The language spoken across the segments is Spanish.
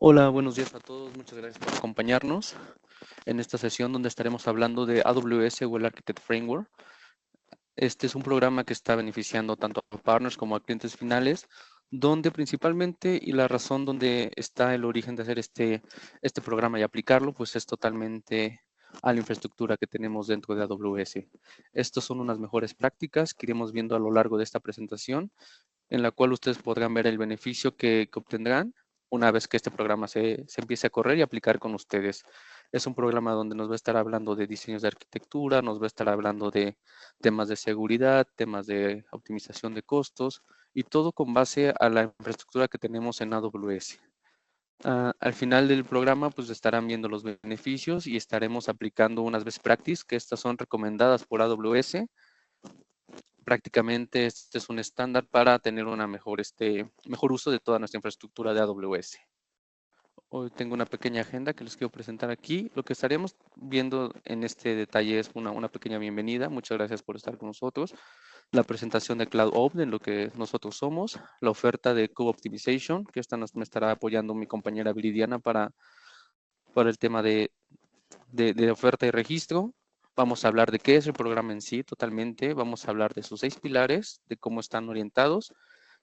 Hola, buenos días a todos. Muchas gracias por acompañarnos en esta sesión donde estaremos hablando de AWS o el Architect Framework. Este es un programa que está beneficiando tanto a partners como a clientes finales, donde principalmente y la razón donde está el origen de hacer este programa y aplicarlo, pues es totalmente a la infraestructura que tenemos dentro de AWS. Estas son unas mejores prácticas que iremos viendo a lo largo de esta presentación, en la cual ustedes podrán ver el beneficio que obtendrán una vez que este programa se empiece a correr y aplicar con ustedes. Es un programa donde nos va a estar hablando de diseños de arquitectura, nos va a estar hablando de temas de seguridad, temas de optimización de costos y todo con base a la infraestructura que tenemos en AWS. Al final del programa, pues estarán viendo los beneficios y estaremos aplicando unas best practices que estas son recomendadas por AWS. Prácticamente este es un estándar para tener una mejor uso de toda nuestra infraestructura de AWS. Hoy tengo una pequeña agenda que les quiero presentar aquí. Lo que estaremos viendo en este detalle es una pequeña bienvenida. Muchas gracias por estar con nosotros. La presentación de CloudOps, de lo que nosotros somos. La oferta de Kube Optimization, que esta me estará apoyando mi compañera Viridiana para el tema de oferta y registro. Vamos a hablar de qué es el programa en sí totalmente. Vamos a hablar de sus 6 pilares, de cómo están orientados.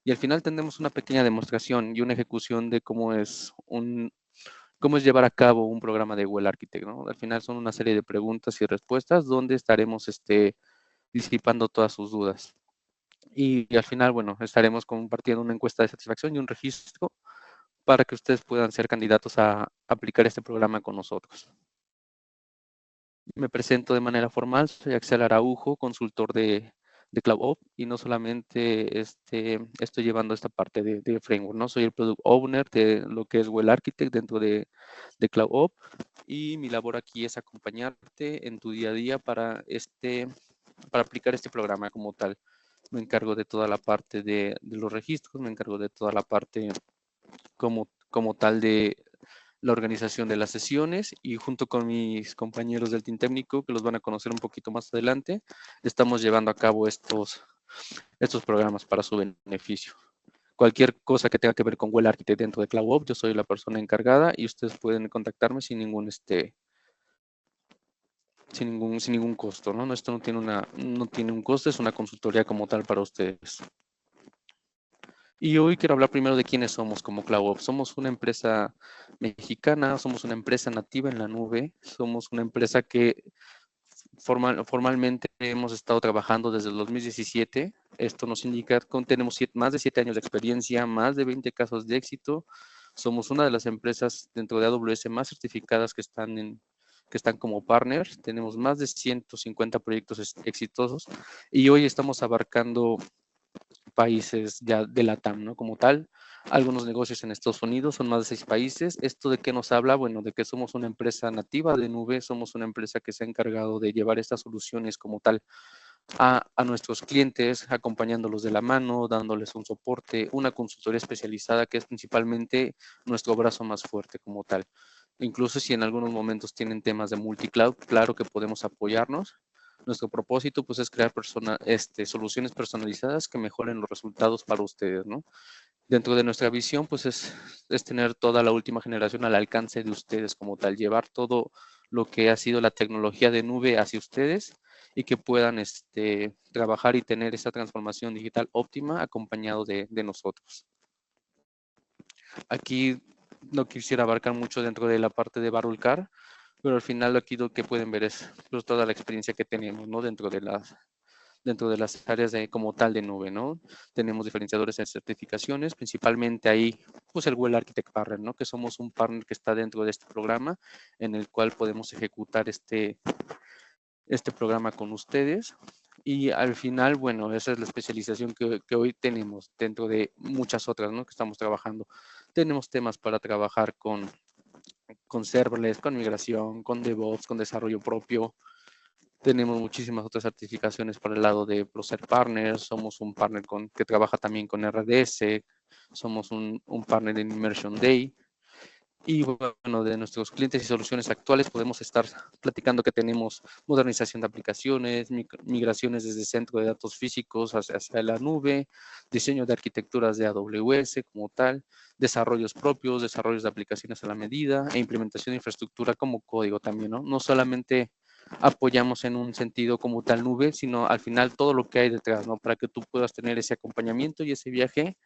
Y al final tendremos una pequeña demostración y una ejecución de cómo es llevar a cabo un programa de Google Architect, ¿no? Al final son una serie de preguntas y respuestas donde estaremos disipando todas sus dudas. Y al final, bueno, estaremos compartiendo una encuesta de satisfacción y un registro para que ustedes puedan ser candidatos a aplicar este programa con nosotros. Me presento de manera formal, soy Axel Araujo, consultor de CloudOps, y no solamente estoy llevando esta parte de framework, ¿no? Soy el Product Owner de lo que es Well Architect dentro de CloudOps, y mi labor aquí es acompañarte en tu día a día para aplicar este programa como tal. Me encargo de toda la parte de los registros, me encargo de toda la parte como tal de la organización de las sesiones, y junto con mis compañeros del team técnico, que los van a conocer un poquito más adelante, estamos llevando a cabo estos programas para su beneficio. Cualquier cosa que tenga que ver con Well Architect dentro de CloudOps, yo soy la persona encargada y ustedes pueden contactarme sin ningún costo, ¿no? Esto no tiene un costo, es una consultoría como tal para ustedes. Y hoy quiero hablar primero de quiénes somos como CloudOps. Somos una empresa mexicana, somos una empresa nativa en la nube, somos una empresa que formalmente hemos estado trabajando desde el 2017. Esto nos indica que tenemos más de 7 años de experiencia, más de 20 casos de éxito. Somos una de las empresas dentro de AWS más certificadas que están como partners. Tenemos más de 150 proyectos exitosos y hoy estamos abarcando países ya de LATAM, ¿no? Como tal, algunos negocios en Estados Unidos, son más de 6 países. ¿Esto de qué nos habla? Bueno, de que somos una empresa nativa de nube, somos una empresa que se ha encargado de llevar estas soluciones como tal a nuestros clientes, acompañándolos de la mano, dándoles un soporte, una consultoría especializada que es principalmente nuestro brazo más fuerte como tal. Incluso si en algunos momentos tienen temas de multicloud, claro que podemos apoyarnos. Nuestro propósito pues es crear soluciones personalizadas que mejoren los resultados para ustedes, ¿no? Dentro de nuestra visión pues es tener toda la última generación al alcance de ustedes como tal, llevar todo lo que ha sido la tecnología de nube hacia ustedes y que puedan trabajar y tener esa transformación digital óptima acompañado de nosotros. Aquí no quisiera abarcar mucho dentro de la parte de Barulcar, pero al final aquí lo que pueden ver es pues, toda la experiencia que tenemos, ¿no? Dentro de las áreas como tal de nube, ¿no? Tenemos diferenciadores en certificaciones, principalmente ahí, pues el Well Architect Partner, ¿no? Que somos un partner que está dentro de este programa, en el cual podemos ejecutar este programa con ustedes. Y al final, bueno, esa es la especialización que hoy tenemos dentro de muchas otras, ¿no? Que estamos trabajando. Tenemos temas para trabajar con serverless, con migración, con DevOps, con desarrollo propio. Tenemos muchísimas otras certificaciones por el lado de Procer Partners. Somos un partner que trabaja también con RDS. Somos un partner en Immersion Day. Y bueno, de nuestros clientes y soluciones actuales podemos estar platicando que tenemos modernización de aplicaciones, migraciones desde centro de datos físicos hacia la nube, diseño de arquitecturas de AWS como tal, desarrollos propios, desarrollos de aplicaciones a la medida e implementación de infraestructura como código también, ¿no? No solamente apoyamos en un sentido como tal nube, sino al final todo lo que hay detrás, ¿no? Para que tú puedas tener ese acompañamiento y ese viaje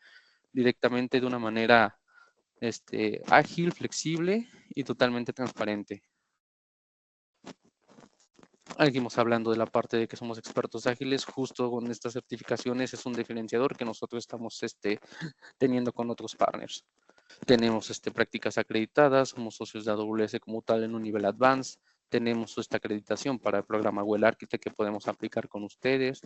directamente de una manera ágil, flexible y totalmente transparente. Seguimos hablando de la parte de que somos expertos ágiles, justo con estas certificaciones es un diferenciador que nosotros estamos teniendo con otros partners. Tenemos prácticas acreditadas, somos socios de AWS como tal en un nivel advanced, tenemos esta acreditación para el programa Well Architect que podemos aplicar con ustedes,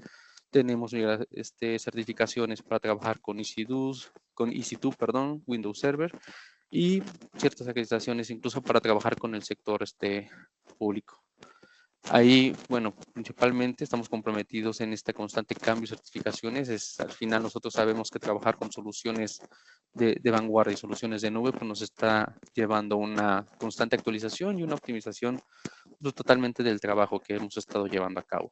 tenemos certificaciones para trabajar con EC2, perdón, Windows Server, y ciertas acreditaciones incluso para trabajar con el sector público. Ahí, bueno, principalmente estamos comprometidos en este constante cambio y certificaciones. Al final nosotros sabemos que trabajar con soluciones de vanguardia y soluciones de nube pues nos está llevando una constante actualización y una optimización pues, totalmente del trabajo que hemos estado llevando a cabo.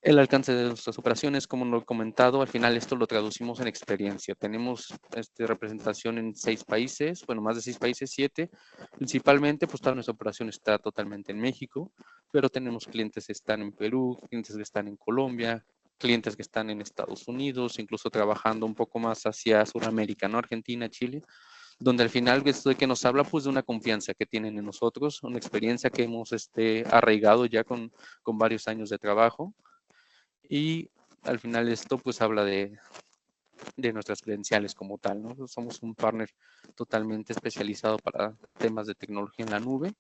El alcance de nuestras operaciones, como lo he comentado, al final esto lo traducimos en experiencia. Tenemos representación en 6 países, bueno, más de 6 países, 7. Principalmente, pues toda nuestra operación está totalmente en México, pero tenemos clientes que están en Perú, clientes que están en Colombia, clientes que están en Estados Unidos, incluso trabajando un poco más hacia Sudamérica, ¿no? Argentina, Chile, donde al final esto de que nos habla pues de una confianza que tienen en nosotros, una experiencia que hemos arraigado ya con varios años de trabajo. Y al final esto pues habla de nuestras credenciales como tal, ¿no? Somos un partner totalmente especializado para temas de tecnología en la nube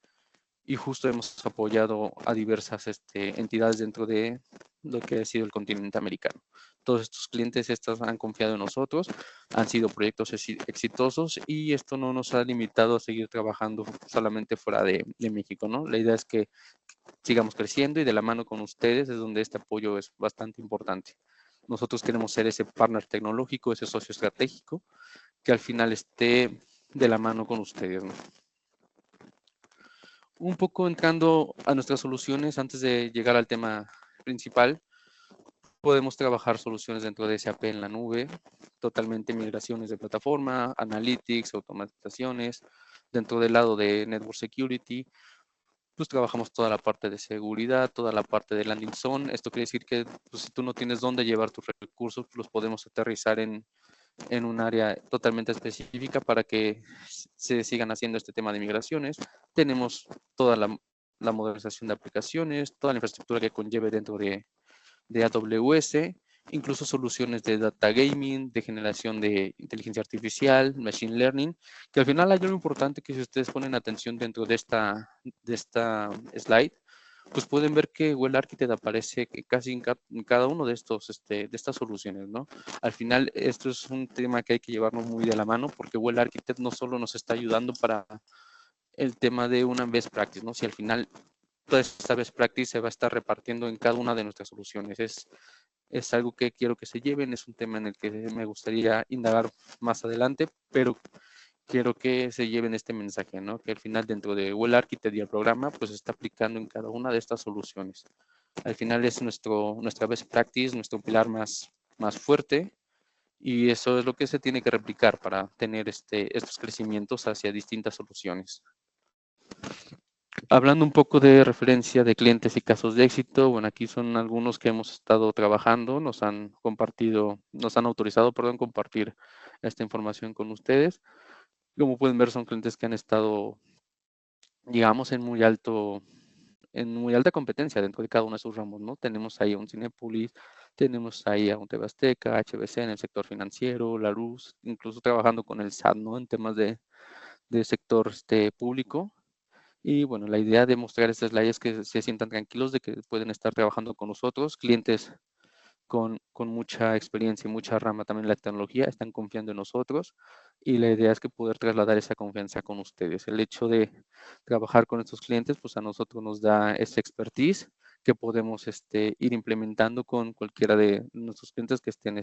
y justo hemos apoyado a diversas entidades dentro de lo que ha sido el continente americano. Todos estos clientes han confiado en nosotros, han sido proyectos exitosos y esto no nos ha limitado a seguir trabajando solamente fuera de México, ¿no? La idea es que sigamos creciendo y de la mano con ustedes es donde este apoyo es bastante importante. Nosotros queremos ser ese partner tecnológico, ese socio estratégico, que al final esté de la mano con ustedes, ¿no? Un poco entrando a nuestras soluciones, antes de llegar al tema principal, podemos trabajar soluciones dentro de SAP en la nube, totalmente migraciones de plataforma, analytics, automatizaciones, dentro del lado de Network Security, pues trabajamos toda la parte de seguridad, toda la parte de landing zone. Esto quiere decir que pues, si tú no tienes dónde llevar tus recursos, pues, los podemos aterrizar en un área totalmente específica para que se sigan haciendo este tema de migraciones. Tenemos toda la modernización de aplicaciones, toda la infraestructura que conlleve dentro de AWS, incluso soluciones de data gaming, de generación de inteligencia artificial, machine learning, que al final hay algo importante que si ustedes ponen atención dentro de esta slide, pues pueden ver que Well Architect aparece casi en cada uno de estas soluciones, ¿no? Al final, esto es un tema que hay que llevarnos muy de la mano porque Well Architect no solo nos está ayudando para el tema de una best practice, ¿no? Si al final toda esta best practice se va a estar repartiendo en cada una de nuestras soluciones. Es algo que quiero que se lleven, es un tema en el que me gustaría indagar más adelante, pero quiero que se lleven este mensaje, ¿no? Que al final dentro de Well Architect y el programa, pues se está aplicando en cada una de estas soluciones. Al final es nuestra best practice, nuestro pilar más fuerte y eso es lo que se tiene que replicar para tener estos crecimientos hacia distintas soluciones. Hablando un poco de referencia de clientes y casos de éxito, bueno, aquí son algunos que hemos estado trabajando, nos han autorizado, perdón, compartir esta información con ustedes. Como pueden ver, son clientes que han estado, digamos, en muy alta competencia dentro de cada uno de sus ramos, ¿no? Tenemos ahí a un Cinépolis, tenemos ahí a un TV Azteca, HBC en el sector financiero, La Luz, incluso trabajando con el SAT, ¿no? En temas de sector público. Y bueno, la idea de mostrar estas slide es que se sientan tranquilos de que pueden estar trabajando con nosotros, clientes con mucha experiencia y mucha rama también en la tecnología, están confiando en nosotros y la idea es que poder trasladar esa confianza con ustedes. El hecho de trabajar con estos clientes, pues a nosotros nos da esa expertise que podemos ir implementando con cualquiera de nuestros clientes que estén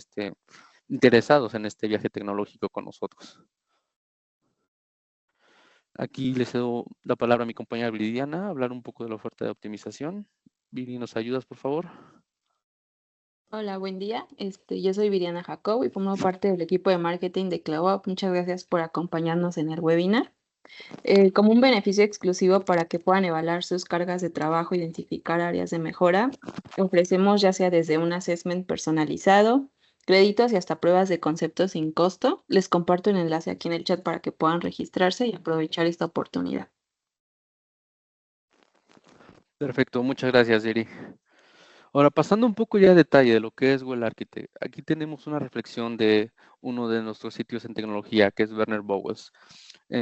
interesados en este viaje tecnológico con nosotros. Aquí le cedo la palabra a mi compañera Viridiana, a hablar un poco de la oferta de optimización. Viri, ¿nos ayudas, por favor? Hola, buen día. Yo soy Viriana Jacob y formo parte del equipo de marketing de CloudUp. Muchas gracias por acompañarnos en el webinar. Como un beneficio exclusivo para que puedan evaluar sus cargas de trabajo, identificar áreas de mejora, ofrecemos ya sea desde un assessment personalizado, créditos y hasta pruebas de concepto sin costo. Les comparto el enlace aquí en el chat para que puedan registrarse y aprovechar esta oportunidad. Perfecto, muchas gracias, Viri. Ahora, pasando un poco ya a detalle de lo que es Well Architect, aquí tenemos una reflexión de uno de nuestros sitios en tecnología, que es Werner Bowles.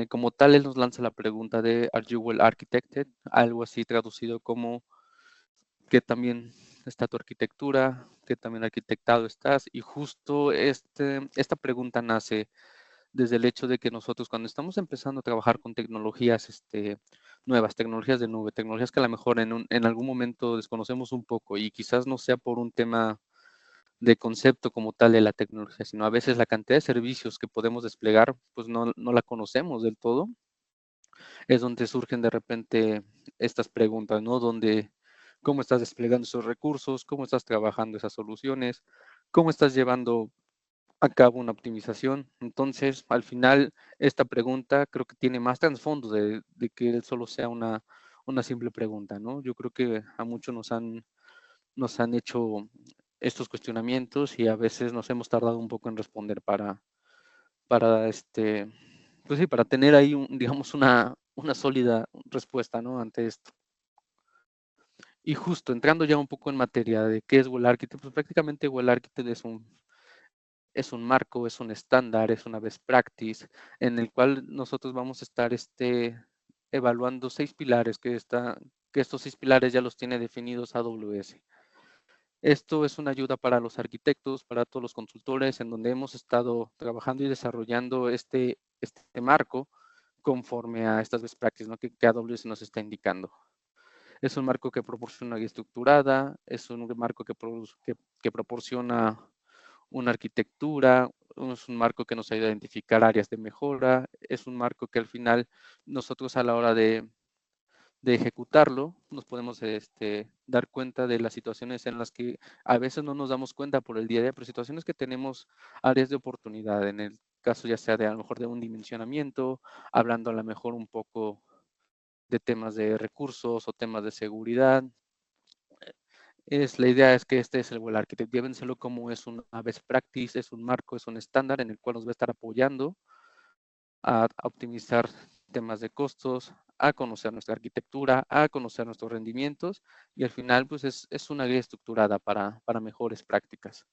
Como tal, él nos lanza la pregunta de ¿Are you well architected? Algo así traducido como ¿qué también está tu arquitectura? ¿Qué también arquitectado estás? Y justo esta pregunta nace desde el hecho de que nosotros cuando estamos empezando a trabajar con tecnologías nuevas, tecnologías de nube, tecnologías que a lo mejor en algún momento desconocemos un poco y quizás no sea por un tema de concepto como tal de la tecnología, sino a veces la cantidad de servicios que podemos desplegar, pues no la conocemos del todo, es donde surgen de repente estas preguntas, ¿no? Donde, ¿cómo estás desplegando esos recursos? ¿Cómo estás trabajando esas soluciones? ¿Cómo estás llevando a cabo una optimización? Entonces, al final, esta pregunta creo que tiene más trasfondo de que solo sea una simple pregunta, ¿no? Yo creo que a muchos nos han hecho estos cuestionamientos y a veces nos hemos tardado un poco en responder para pues sí, para tener ahí, digamos, una sólida respuesta, ¿no? Ante esto. Y justo entrando ya un poco en materia de qué es Well Architect, pues prácticamente Well Architect es un marco, es un estándar, es una best practice en el cual nosotros vamos a estar evaluando 6 pilares que estos 6 pilares ya los tiene definidos AWS. Esto es una ayuda para los arquitectos, para todos los consultores, en donde hemos estado trabajando y desarrollando este marco conforme a estas best practices, ¿no? que AWS nos está indicando. Es un marco que proporciona una guía estructurada, es un marco que proporciona una arquitectura, es un marco que nos ayuda a identificar áreas de mejora, es un marco que al final nosotros a la hora de ejecutarlo, nos podemos dar cuenta de las situaciones en las que a veces no nos damos cuenta por el día a día, pero situaciones que tenemos áreas de oportunidad, en el caso ya sea de a lo mejor de un dimensionamiento, hablando a lo mejor un poco de temas de recursos o temas de seguridad. La idea es que este es el Well Architect, llévenselo como es una best practice, es un marco, es un estándar en el cual nos va a estar apoyando a optimizar temas de costos, a conocer nuestra arquitectura, a conocer nuestros rendimientos y al final pues es una guía estructurada para mejores prácticas.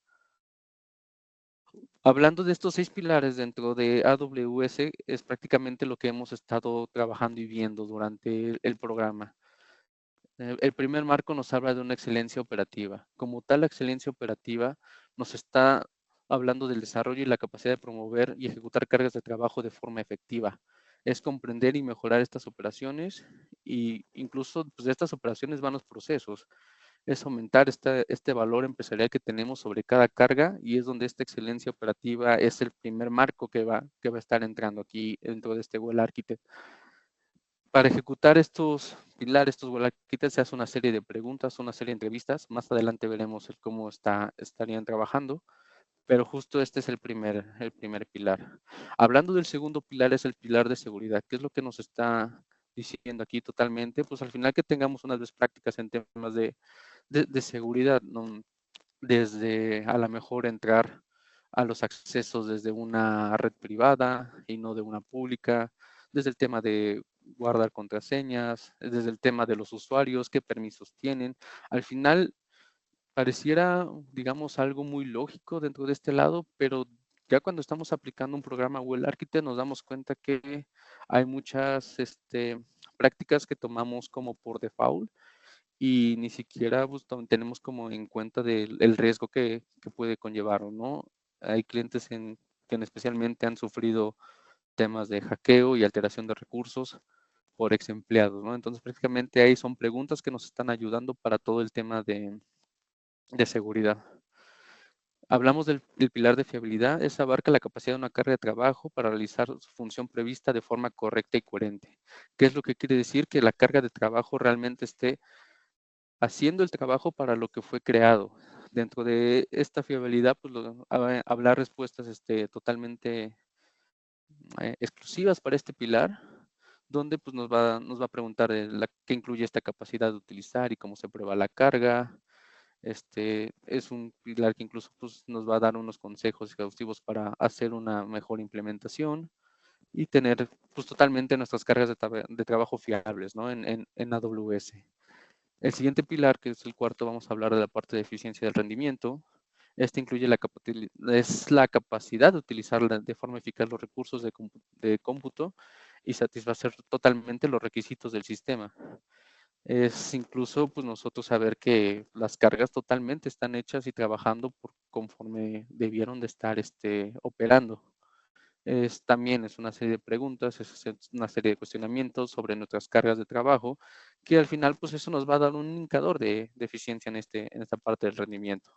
Hablando de estos 6 pilares dentro de AWS, es prácticamente lo que hemos estado trabajando y viendo durante el programa. El primer marco nos habla de una excelencia operativa. Como tal, la excelencia operativa nos está hablando del desarrollo y la capacidad de promover y ejecutar cargas de trabajo de forma efectiva. Es comprender y mejorar estas operaciones y incluso pues, de estas operaciones van los procesos. Es aumentar este valor empresarial que tenemos sobre cada carga y es donde esta excelencia operativa es el primer marco que va a estar entrando aquí dentro de este Well Architect. Para ejecutar estos pilares, estos Walaquitas, se hace una serie de preguntas, una serie de entrevistas. Más adelante veremos cómo estarían trabajando, pero justo este es el primer pilar. Hablando del segundo pilar, es el pilar de seguridad. ¿Qué es lo que nos está diciendo aquí totalmente? Pues al final que tengamos unas best prácticas en temas de seguridad, ¿no? Desde a lo mejor entrar a los accesos desde una red privada y no de una pública, desde el tema de guardar contraseñas, desde el tema de los usuarios, qué permisos tienen. Al final pareciera, digamos, algo muy lógico dentro de este lado, pero ya cuando estamos aplicando un programa Well Architect nos damos cuenta que hay muchas prácticas que tomamos como por default y ni siquiera pues, tenemos como en cuenta el riesgo que puede conllevar, ¿no? Hay clientes que especialmente han sufrido temas de hackeo y alteración de recursos por ex empleados, ¿no? Entonces prácticamente ahí son preguntas que nos están ayudando para todo el tema de seguridad. Hablamos del pilar de fiabilidad. Esa abarca la capacidad de una carga de trabajo para realizar su función prevista de forma correcta y coherente. ¿Qué es lo que quiere decir? Que la carga de trabajo realmente esté haciendo el trabajo para lo que fue creado. Dentro de esta fiabilidad, pues hablar respuestas totalmente exclusivas para este pilar, donde pues nos va a preguntar qué incluye esta capacidad de utilizar y cómo se prueba la carga. Es un pilar que incluso pues, nos va a dar unos consejos exhaustivos para hacer una mejor implementación y tener pues totalmente nuestras cargas de trabajo fiables, ¿no? En AWS. El siguiente pilar, que es el cuarto, vamos a hablar de la parte de eficiencia del rendimiento. Este incluye la capacidad de utilizar de forma eficaz los recursos de cómputo y satisfacer totalmente los requisitos del sistema. Es incluso pues nosotros saber que las cargas totalmente están hechas y trabajando conforme debieron de estar operando. También es una serie de preguntas, es una serie de cuestionamientos sobre nuestras cargas de trabajo, que al final pues eso nos va a dar un indicador de eficiencia en esta parte del rendimiento.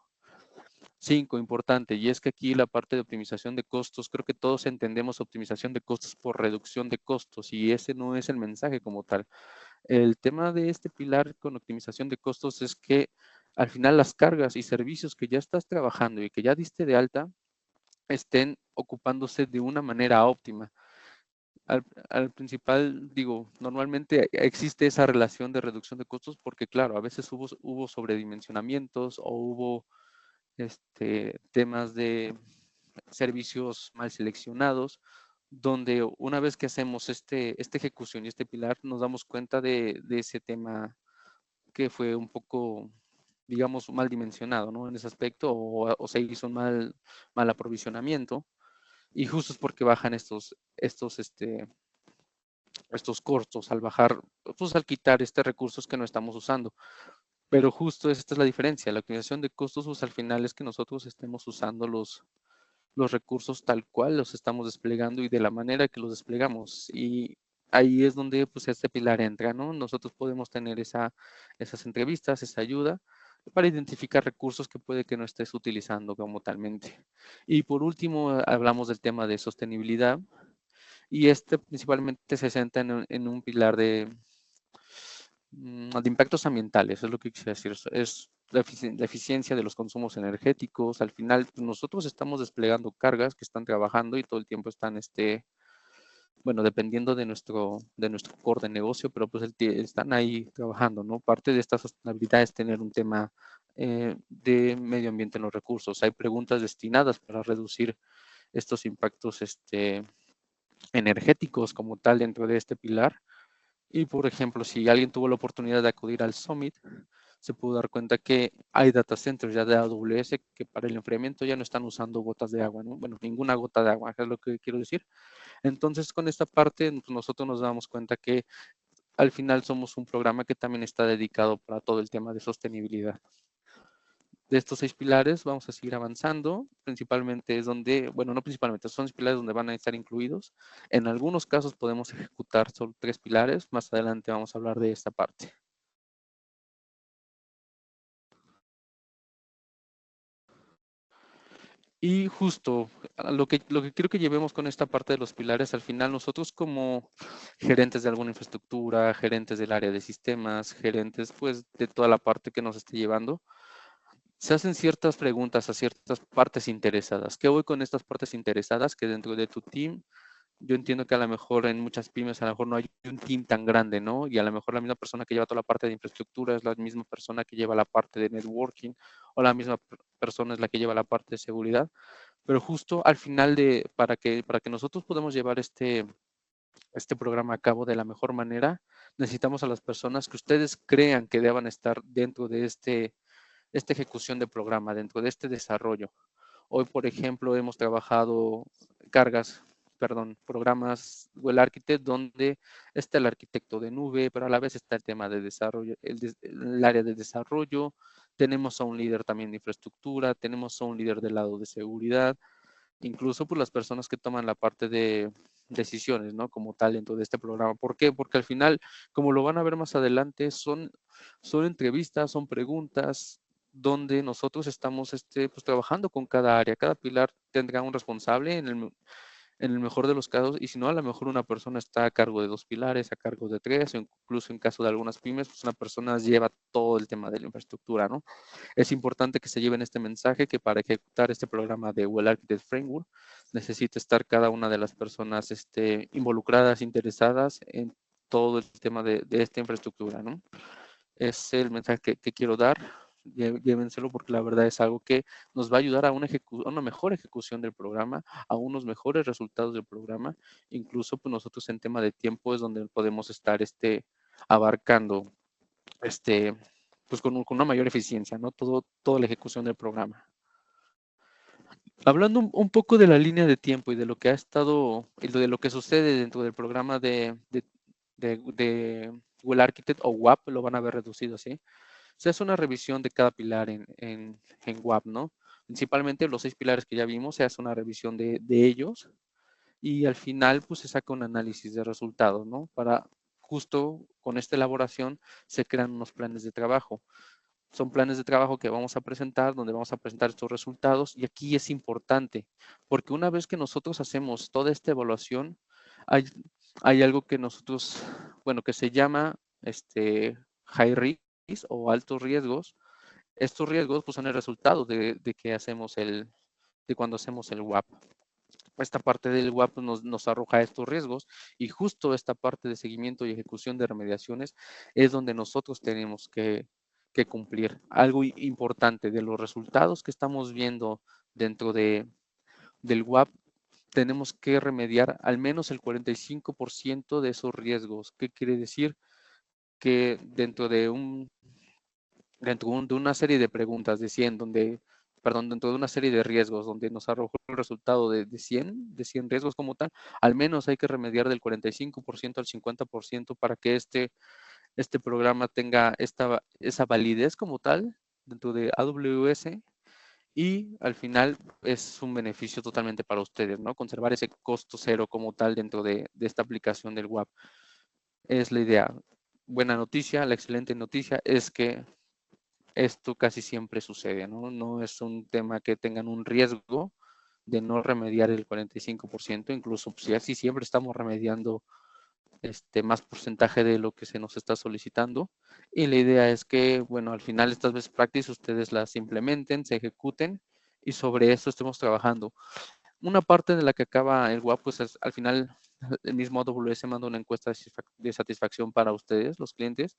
5, importante, y es que aquí la parte de optimización de costos, creo que todos entendemos optimización de costos por reducción de costos, y ese no es el mensaje como tal. El tema de este pilar con optimización de costos es que al final las cargas y servicios que ya estás trabajando y que ya diste de alta estén ocupándose de una manera óptima. Al principal, digo, normalmente existe esa relación de reducción de costos porque, claro, a veces hubo sobredimensionamientos o hubo temas de servicios mal seleccionados, donde una vez que hacemos esta ejecución y este pilar, nos damos cuenta de ese tema que fue un poco, digamos, mal dimensionado, ¿no? En ese aspecto, o se hizo un mal aprovisionamiento, y justo es porque bajan estos costos al bajar, pues al quitar recursos que no estamos usando. Pero justo esta es la diferencia. La optimización de costos, pues al final es que nosotros estemos usando los recursos tal cual los estamos desplegando y de la manera que los desplegamos. Y ahí es donde pues este pilar entra, ¿no? Nosotros podemos tener esas entrevistas, esa ayuda para identificar recursos que puede que no estés utilizando como talmente. Y por último, hablamos del tema de sostenibilidad y principalmente se centra en un pilar de impactos ambientales, es lo que quisiera decir. Es la eficiencia de los consumos energéticos. Al final, pues, nosotros estamos desplegando cargas que están trabajando y todo el tiempo están, bueno, dependiendo de nuestro core de negocio, pero pues están ahí trabajando, ¿no? Parte de esta sostenibilidad es tener un tema de medio ambiente en los recursos. Hay preguntas destinadas para reducir estos impactos energéticos como tal dentro de este pilar. Y, por ejemplo, si alguien tuvo la oportunidad de acudir al Summit, se pudo dar cuenta que hay data centers ya de AWS que para el enfriamiento ya no están usando gotas de agua, ¿no? Bueno, ninguna gota de agua, es lo que quiero decir. Entonces, con esta parte, pues, nosotros nos damos cuenta que al final somos un programa que también está dedicado para todo el tema de sostenibilidad. De estos 6 pilares vamos a seguir avanzando, principalmente es donde, bueno, no principalmente, son 6 pilares donde van a estar incluidos. En algunos casos podemos ejecutar solo 3 pilares, más adelante vamos a hablar de esta parte. Y justo lo que quiero que llevemos con esta parte de los pilares, al final nosotros como gerentes de alguna infraestructura, gerentes del área de sistemas, gerentes pues de toda la parte que nos esté llevando, se hacen ciertas preguntas a ciertas partes interesadas. ¿Qué voy con estas partes interesadas? Que dentro de tu team, yo entiendo que a lo mejor en muchas pymes a lo mejor no hay un team tan grande, ¿no? Y a lo mejor la misma persona que lleva toda la parte de infraestructura es la misma persona que lleva la parte de networking o la misma persona es la que lleva la parte de seguridad. Pero justo al final para que nosotros podamos llevar este programa a cabo de la mejor manera, necesitamos a las personas que ustedes crean que deban estar dentro de esta ejecución de programa, dentro de este desarrollo. Hoy, por ejemplo, hemos trabajado programas Well Architect, donde está el arquitecto de nube, pero a la vez está el tema de desarrollo, el área de desarrollo. Tenemos a un líder también de infraestructura, tenemos a un líder del lado de seguridad, incluso por las personas que toman la parte de decisiones, ¿no? Como tal dentro de este programa. ¿Por qué? Porque al final, como lo van a ver más adelante, son entrevistas, son preguntas donde nosotros estamos pues, trabajando con cada área. Cada pilar tendrá un responsable en el mejor de los casos, y si no, a lo mejor una persona está a cargo de 2 pilares, a cargo de 3, o incluso en caso de algunas pymes, pues una persona lleva todo el tema de la infraestructura, ¿no? Es importante que se lleven este mensaje, que para ejecutar este programa de Well Architect Framework necesita estar cada una de las personas involucradas, interesadas en todo el tema de esta infraestructura, ¿no? Es el mensaje que quiero dar. Llévenselo, porque la verdad es algo que nos va a ayudar a una mejor ejecución del programa, a unos mejores resultados del programa. Incluso pues nosotros en tema de tiempo es donde podemos estar abarcando pues con una mayor eficiencia, ¿no? Toda la ejecución del programa. Hablando un poco de la línea de tiempo y de lo que ha estado, y de lo que sucede dentro del programa de Google Architect o WAP, lo van a ver reducido así. Se hace una revisión de cada pilar en WAP, ¿no? Principalmente los 6 pilares que ya vimos, se hace una revisión de ellos, y al final pues se saca un análisis de resultados, ¿no? Para justo con esta elaboración se crean unos planes de trabajo. Son planes de trabajo que vamos a presentar, donde vamos a presentar estos resultados, y aquí es importante, porque una vez que nosotros hacemos toda esta evaluación, hay, hay algo que nosotros, bueno, que se llama high risk o altos riesgos. Estos riesgos pues son el resultado de que hacemos de cuando hacemos el WAP. Esta parte del WAP nos arroja estos riesgos, y justo esta parte de seguimiento y ejecución de remediaciones es donde nosotros tenemos que cumplir. Algo importante de los resultados que estamos viendo dentro del WAP, tenemos que remediar al menos el 45% de esos riesgos. ¿Qué quiere decir? Que de una serie de preguntas de 100, dentro de una serie de riesgos donde nos arrojó el resultado de 100 riesgos como tal, al menos hay que remediar del 45% al 50% para que este programa tenga esa validez como tal dentro de AWS, y al final es un beneficio totalmente para ustedes, ¿no? Conservar ese costo cero como tal dentro de esta aplicación del WAP. Es la idea. Buena noticia, la excelente noticia es que esto casi siempre sucede, ¿no? No es un tema que tengan un riesgo de no remediar el 45%, incluso si así siempre estamos remediando más porcentaje de lo que se nos está solicitando. Y la idea es que, bueno, al final estas best practices ustedes las implementen, se ejecuten, y sobre eso estemos trabajando. Una parte de la que acaba el WAP, pues es, al final el mismo AWS manda una encuesta de satisfacción para ustedes, los clientes,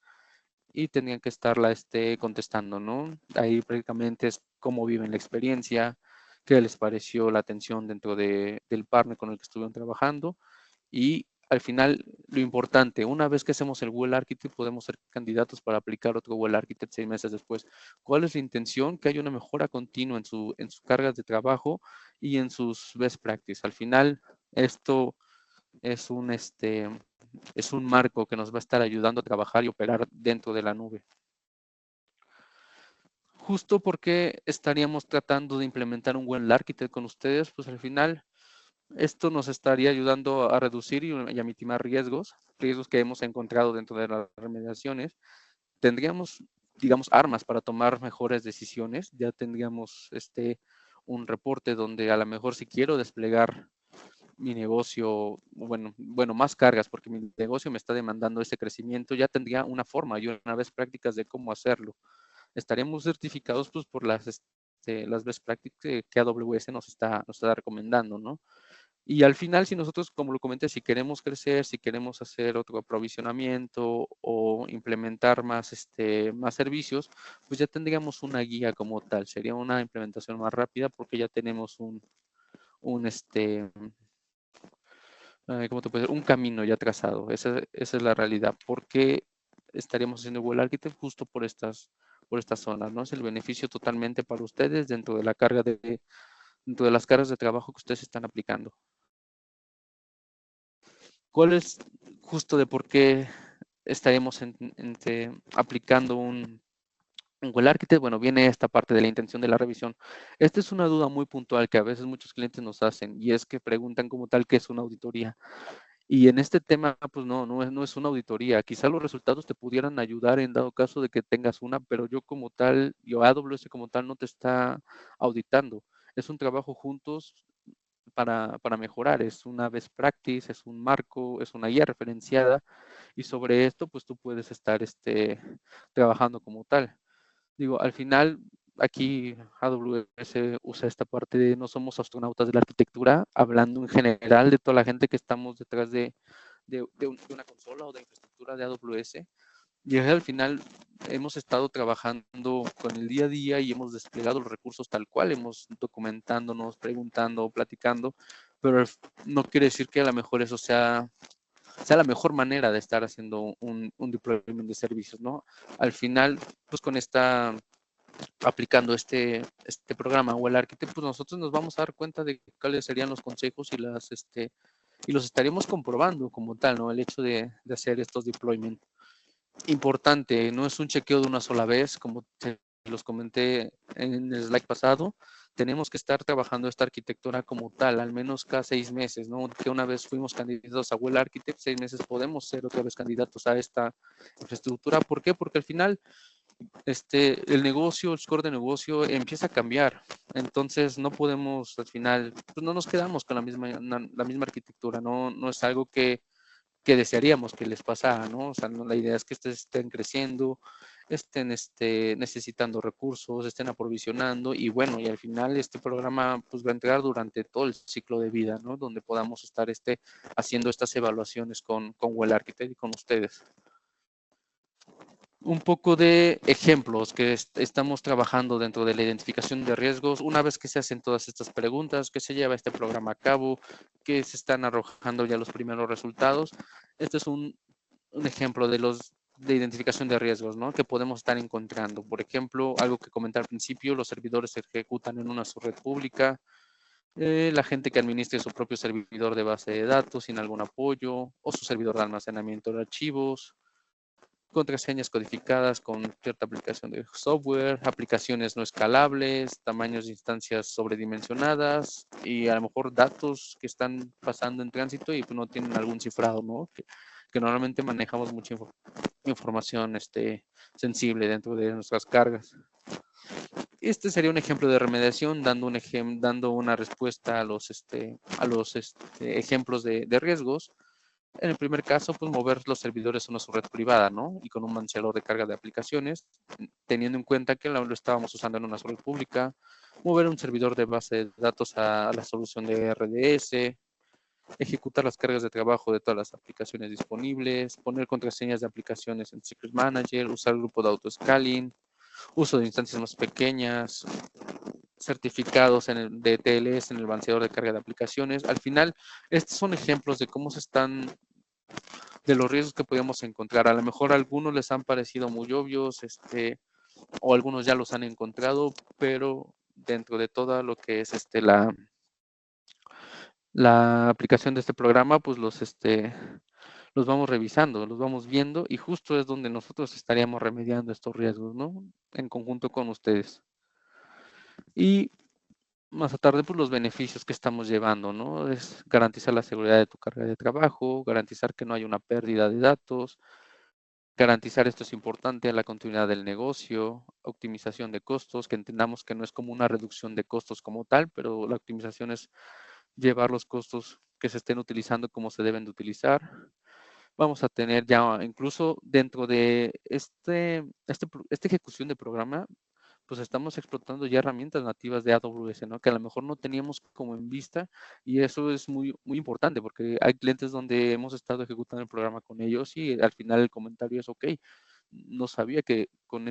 y tenían que estarla contestando, ¿no? Ahí prácticamente es cómo viven la experiencia, qué les pareció la atención dentro del partner con el que estuvieron trabajando, y al final lo importante, una vez que hacemos el Google Architect, podemos ser candidatos para aplicar otro Google Architect 6 meses después. ¿Cuál es la intención? Que haya una mejora continua en sus cargas de trabajo y en sus best practices. Al final, esto es es un marco que nos va a estar ayudando a trabajar y operar dentro de la nube. Justo porque estaríamos tratando de implementar un buen Architect con ustedes, pues al final esto nos estaría ayudando a reducir y a mitigar riesgos que hemos encontrado dentro de las remediaciones. Tendríamos, digamos, armas para tomar mejores decisiones. Ya tendríamos un reporte donde a lo mejor si quiero desplegar mi negocio, bueno, más cargas porque mi negocio me está demandando ese crecimiento, ya tendría una forma y una vez prácticas de cómo hacerlo. Estaríamos certificados pues por las best practices que AWS nos está recomendando, ¿no? Y al final, si nosotros, como lo comenté, si queremos crecer, si queremos hacer otro aprovisionamiento o implementar más servicios, pues ya tendríamos una guía como tal. Sería una implementación más rápida porque ya tenemos ¿cómo te puede decir? Un camino ya trazado. Esa es la realidad. ¿Por qué estaríamos haciendo Google Architect? Justo por estas zonas, ¿no? Es el beneficio totalmente para ustedes dentro de dentro de las cargas de trabajo que ustedes están aplicando. ¿Cuál es justo de por qué estaríamos aplicando un Google Architect? Bueno, viene esta parte de la intención de la revisión. Esta es una duda muy puntual que a veces muchos clientes nos hacen, y es que preguntan como tal qué es una auditoría. Y en este tema, pues no es una auditoría. Quizá los resultados te pudieran ayudar en dado caso de que tengas una, pero yo como tal, yo AWS como tal no te está auditando. Es un trabajo juntos para mejorar. Es una best practice, es un marco, es una guía referenciada y sobre esto, pues tú puedes estar trabajando como tal. Digo, al final, aquí AWS usa esta parte de no somos astronautas de la arquitectura, hablando en general de toda la gente que estamos detrás de una consola o de infraestructura de AWS. Y al final hemos estado trabajando con el día a día y hemos desplegado los recursos tal cual, hemos documentándonos, preguntando, platicando, pero no quiere decir que a lo mejor eso sea la mejor manera de estar haciendo un deployment de servicios, ¿no? Al final, pues con aplicando este programa o el arquitecto, pues nosotros nos vamos a dar cuenta de cuáles serían los consejos y los estaríamos comprobando como tal, ¿no? El hecho de hacer estos deployments. Importante, no es un chequeo de una sola vez, como los comenté en el slide pasado, tenemos que estar trabajando esta arquitectura como tal, al menos cada 6 meses, ¿no? Que una vez fuimos candidatos a Well Architect, 6 meses podemos ser otra vez candidatos a esta infraestructura. ¿Por qué? Porque al final el negocio, el score de negocio empieza a cambiar. Entonces no podemos, al final, pues no nos quedamos con la misma arquitectura, no es algo que desearíamos que les pasara, ¿no? O sea, la idea es que estén creciendo, estén necesitando recursos, estén aprovisionando y bueno, y al final este programa pues va a entregar durante todo el ciclo de vida, ¿no? Donde podamos estar haciendo estas evaluaciones con Well Architect y con ustedes. Un poco de ejemplos que estamos trabajando dentro de la identificación de riesgos. Una vez que se hacen todas estas preguntas, que se lleva este programa a cabo, que se están arrojando ya los primeros resultados, este es un ejemplo de identificación de riesgos, ¿no? Que podemos estar encontrando. Por ejemplo, algo que comenté al principio, los servidores se ejecutan en una subred pública, la gente que administre su propio servidor de base de datos sin algún apoyo, o su servidor de almacenamiento de archivos, contraseñas codificadas con cierta aplicación de software, aplicaciones no escalables, tamaños de instancias sobredimensionadas y a lo mejor datos que están pasando en tránsito y pues no tienen algún cifrado, ¿no? Que normalmente manejamos mucha información sensible dentro de nuestras cargas. Este sería un ejemplo de remediación, dando una respuesta a los ejemplos de riesgos. En el primer caso, pues mover los servidores a una red privada, ¿no? Y con un manejador de carga de aplicaciones, teniendo en cuenta que lo estábamos usando en una red pública, mover un servidor de base de datos a la solución de RDS, ejecutar las cargas de trabajo de todas las aplicaciones disponibles, poner contraseñas de aplicaciones en Secret Manager, usar el grupo de autoscaling, uso de instancias más pequeñas, certificados de TLS en el balanceador de carga de aplicaciones. Al final, estos son ejemplos de cómo de los riesgos que podemos encontrar. A lo mejor a algunos les han parecido muy obvios, o algunos ya los han encontrado, pero dentro de todo lo que es la aplicación de este programa, pues los vamos revisando, los vamos viendo y justo es donde nosotros estaríamos remediando estos riesgos, ¿no? En conjunto con ustedes. Y más a tarde, pues los beneficios que estamos llevando, ¿no? Es garantizar la seguridad de tu carga de trabajo, garantizar que no haya una pérdida de datos, garantizar, esto es importante, la continuidad del negocio, optimización de costos, que entendamos que no es como una reducción de costos como tal, pero la optimización es llevar los costos que se estén utilizando como se deben de utilizar. Vamos a tener ya incluso dentro de esta ejecución de programa, pues estamos explotando ya herramientas nativas de AWS, ¿no? Que a lo mejor no teníamos como en vista y eso es muy, muy importante porque hay clientes donde hemos estado ejecutando el programa con ellos y al final el comentario es, ok, no sabía que con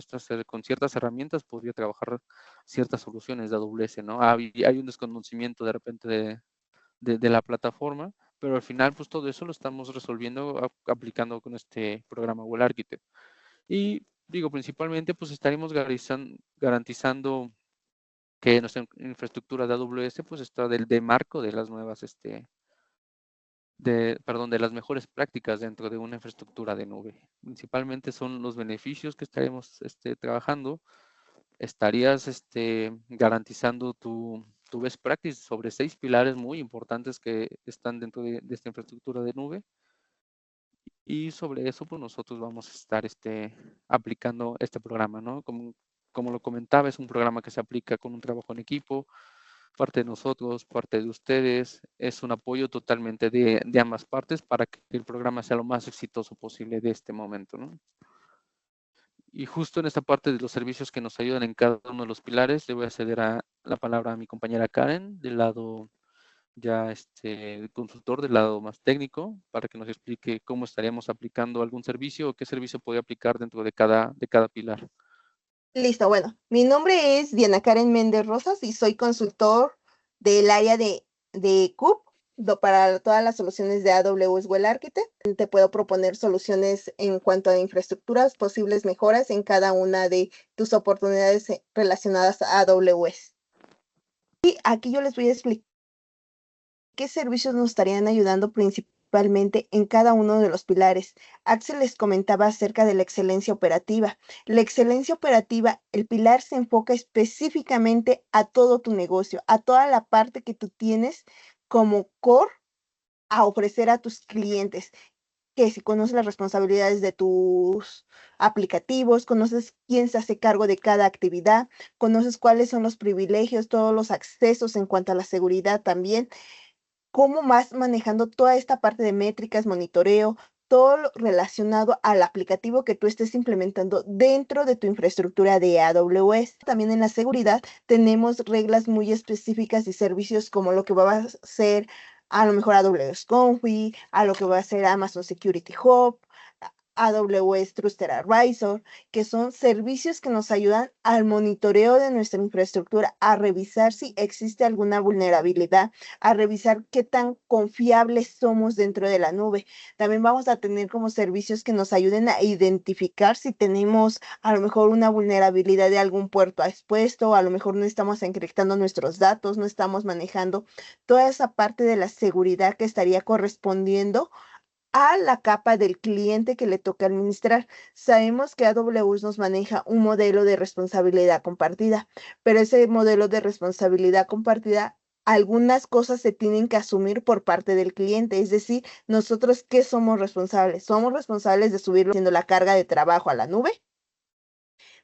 ciertas herramientas podría trabajar ciertas soluciones de AWS, ¿no? Hay un desconocimiento de repente de la plataforma, pero al final pues todo eso lo estamos resolviendo aplicando con este programa Well Architect. Y digo, principalmente pues estaremos garantizando que nuestra infraestructura de AWS pues está de marco de las nuevas, de las mejores prácticas dentro de una infraestructura de nube. Principalmente son los beneficios que estaremos trabajando. Estarías garantizando tu best practice sobre 6 pilares muy importantes que están dentro de esta infraestructura de nube. Y sobre eso, pues nosotros vamos a estar aplicando este programa, ¿no? Como lo comentaba, es un programa que se aplica con un trabajo en equipo, parte de nosotros, parte de ustedes. Es un apoyo totalmente de ambas partes para que el programa sea lo más exitoso posible de este momento, ¿no? Y justo en esta parte de los servicios que nos ayudan en cada uno de los pilares, le voy a ceder la palabra a mi compañera Karen, del lado ya consultor del lado más técnico, para que nos explique cómo estaríamos aplicando algún servicio o qué servicio puede aplicar dentro de cada pilar. Listo, bueno, mi nombre es Diana Karen Méndez Rosas y soy consultor del área de CUP para todas las soluciones de AWS Well Architect. Te puedo proponer soluciones en cuanto a infraestructuras, posibles mejoras en cada una de tus oportunidades relacionadas a AWS. Y aquí yo les voy a explicar qué servicios nos estarían ayudando principalmente en cada uno de los pilares. Axel les comentaba acerca de la excelencia operativa. La excelencia operativa, el pilar se enfoca específicamente a todo tu negocio, a toda la parte que tú tienes como core a ofrecer a tus clientes. Que si conoces las responsabilidades de tus aplicativos, conoces quién se hace cargo de cada actividad, conoces cuáles son los privilegios, todos los accesos en cuanto a la seguridad también, cómo vas manejando toda esta parte de métricas, monitoreo, todo lo relacionado al aplicativo que tú estés implementando dentro de tu infraestructura de AWS. También en la seguridad tenemos reglas muy específicas y servicios como lo que va a ser a lo mejor AWS Config, a lo que va a ser Amazon Security Hub, AWS Trusted Advisor, que son servicios que nos ayudan al monitoreo de nuestra infraestructura, a revisar si existe alguna vulnerabilidad, a revisar qué tan confiables somos dentro de la nube. También vamos a tener como servicios que nos ayuden a identificar si tenemos a lo mejor una vulnerabilidad de algún puerto expuesto, a lo mejor no estamos encriptando nuestros datos, no estamos manejando toda esa parte de la seguridad que estaría correspondiendo a la capa del cliente que le toca administrar. Sabemos que AWS nos maneja un modelo de responsabilidad compartida, pero ese modelo de responsabilidad compartida, algunas cosas se tienen que asumir por parte del cliente, es decir, nosotros, ¿qué somos responsables? Somos responsables de subir haciendo la carga de trabajo a la nube,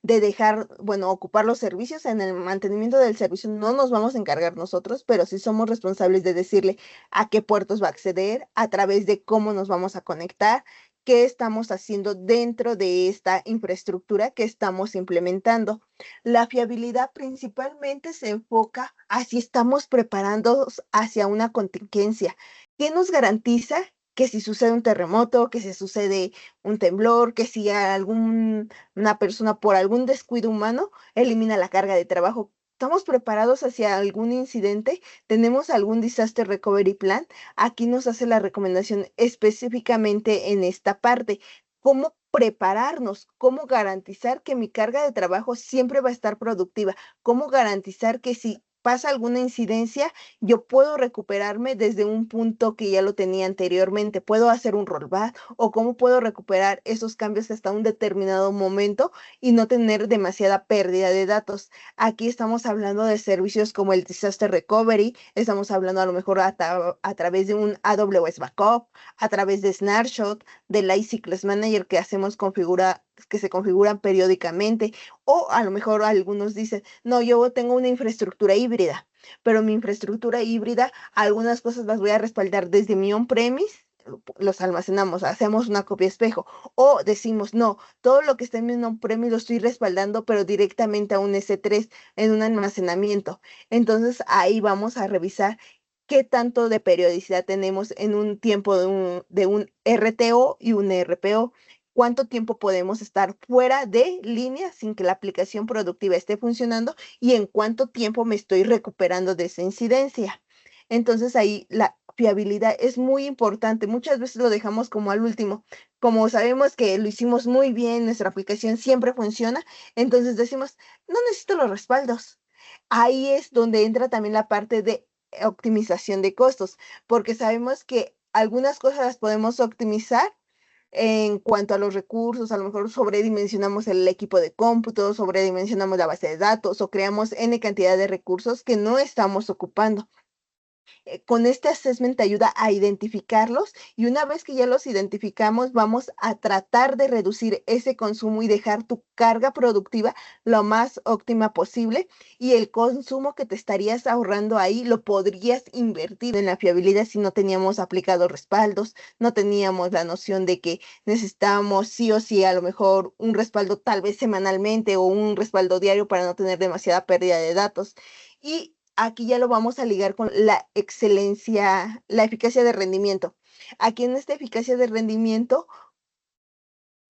de dejar, bueno, ocupar los servicios. En el mantenimiento del servicio no nos vamos a encargar nosotros, pero sí somos responsables de decirle a qué puertos va a acceder, a través de cómo nos vamos a conectar, qué estamos haciendo dentro de esta infraestructura que estamos implementando. La fiabilidad principalmente se enfoca a si estamos preparándonos hacia una contingencia. ¿Qué nos garantiza que si sucede un terremoto, que si sucede un temblor, que si una persona por algún descuido humano elimina la carga de trabajo? ¿Estamos preparados hacia algún incidente? ¿Tenemos algún disaster recovery plan? Aquí nos hace la recomendación específicamente en esta parte. ¿Cómo prepararnos? ¿Cómo garantizar que mi carga de trabajo siempre va a estar productiva? ¿Cómo garantizar que si pasa alguna incidencia, yo puedo recuperarme desde un punto que ya lo tenía anteriormente? ¿Puedo hacer un rollback? ¿O cómo puedo recuperar esos cambios hasta un determinado momento y no tener demasiada pérdida de datos? Aquí estamos hablando de servicios como el Disaster Recovery, estamos hablando a lo mejor a través de un AWS Backup, a través de Snapshot, del iCycles Manager que se configuran periódicamente, o a lo mejor algunos dicen, no, yo tengo una infraestructura híbrida, pero mi infraestructura híbrida, algunas cosas las voy a respaldar desde mi on-premise, los almacenamos, hacemos una copia espejo, o decimos, no, todo lo que está en mi on-premise lo estoy respaldando, pero directamente a un S3 en un almacenamiento. Entonces ahí vamos a revisar qué tanto de periodicidad tenemos en un tiempo de un RTO y un RPO. ¿Cuánto tiempo podemos estar fuera de línea sin que la aplicación productiva esté funcionando? ¿Y en cuánto tiempo me estoy recuperando de esa incidencia? Entonces ahí la fiabilidad es muy importante. Muchas veces lo dejamos como al último. Como sabemos que lo hicimos muy bien, nuestra aplicación siempre funciona, entonces decimos, no necesito los respaldos. Ahí es donde entra también la parte de optimización de costos, porque sabemos que algunas cosas las podemos optimizar En cuanto a los recursos, a lo mejor sobredimensionamos el equipo de cómputo, sobredimensionamos la base de datos o creamos N cantidad de recursos que no estamos ocupando. Con este assessment te ayuda a identificarlos y una vez que ya los identificamos, vamos a tratar de reducir ese consumo y dejar tu carga productiva lo más óptima posible, y el consumo que te estarías ahorrando ahí lo podrías invertir en la fiabilidad si no teníamos aplicados respaldos, no teníamos la noción de que necesitábamos sí o sí a lo mejor un respaldo tal vez semanalmente o un respaldo diario para no tener demasiada pérdida de datos. Y aquí ya lo vamos a ligar con la excelencia, la eficacia de rendimiento. Aquí en esta eficacia de rendimiento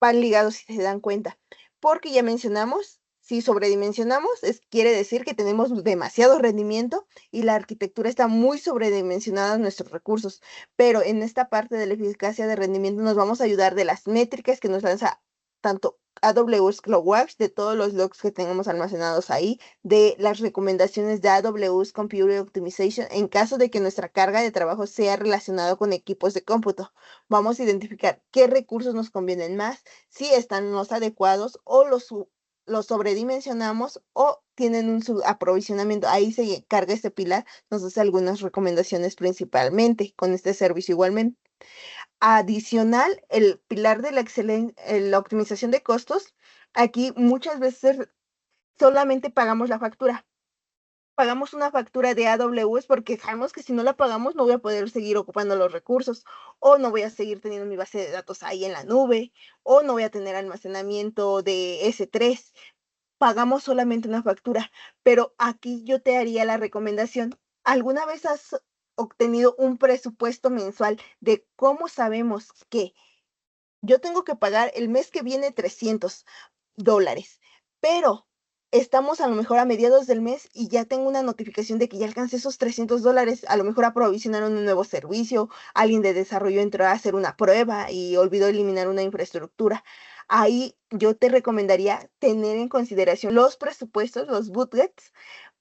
van ligados, si se dan cuenta, porque ya mencionamos, si sobredimensionamos, quiere decir que tenemos demasiado rendimiento y la arquitectura está muy sobredimensionada en nuestros recursos. Pero en esta parte de la eficacia de rendimiento nos vamos a ayudar de las métricas que nos lanza tanto AWS CloudWatch, de todos los logs que tenemos almacenados ahí, de las recomendaciones de AWS Computer Optimization en caso de que nuestra carga de trabajo sea relacionada con equipos de cómputo. Vamos a identificar qué recursos nos convienen más, si están los adecuados o los sobredimensionamos o tienen un subaprovisionamiento. Ahí se carga este pilar, nos hace algunas recomendaciones principalmente con este servicio igualmente. Adicional, el pilar de la optimización de costos, aquí muchas veces solamente pagamos la factura. Pagamos una factura de AWS porque sabemos que si no la pagamos no voy a poder seguir ocupando los recursos, o no voy a seguir teniendo mi base de datos ahí en la nube, o no voy a tener almacenamiento de S3. Pagamos solamente una factura, pero aquí yo te haría la recomendación. ¿Alguna vez has obtenido un presupuesto mensual de cómo sabemos que yo tengo que pagar el mes que viene $300, pero estamos a lo mejor a mediados del mes y ya tengo una notificación de que ya alcancé esos $300? A lo mejor aprovisionaron un nuevo servicio, alguien de desarrollo entró a hacer una prueba y olvidó eliminar una infraestructura. Ahí yo te recomendaría tener en consideración los presupuestos, los budgets,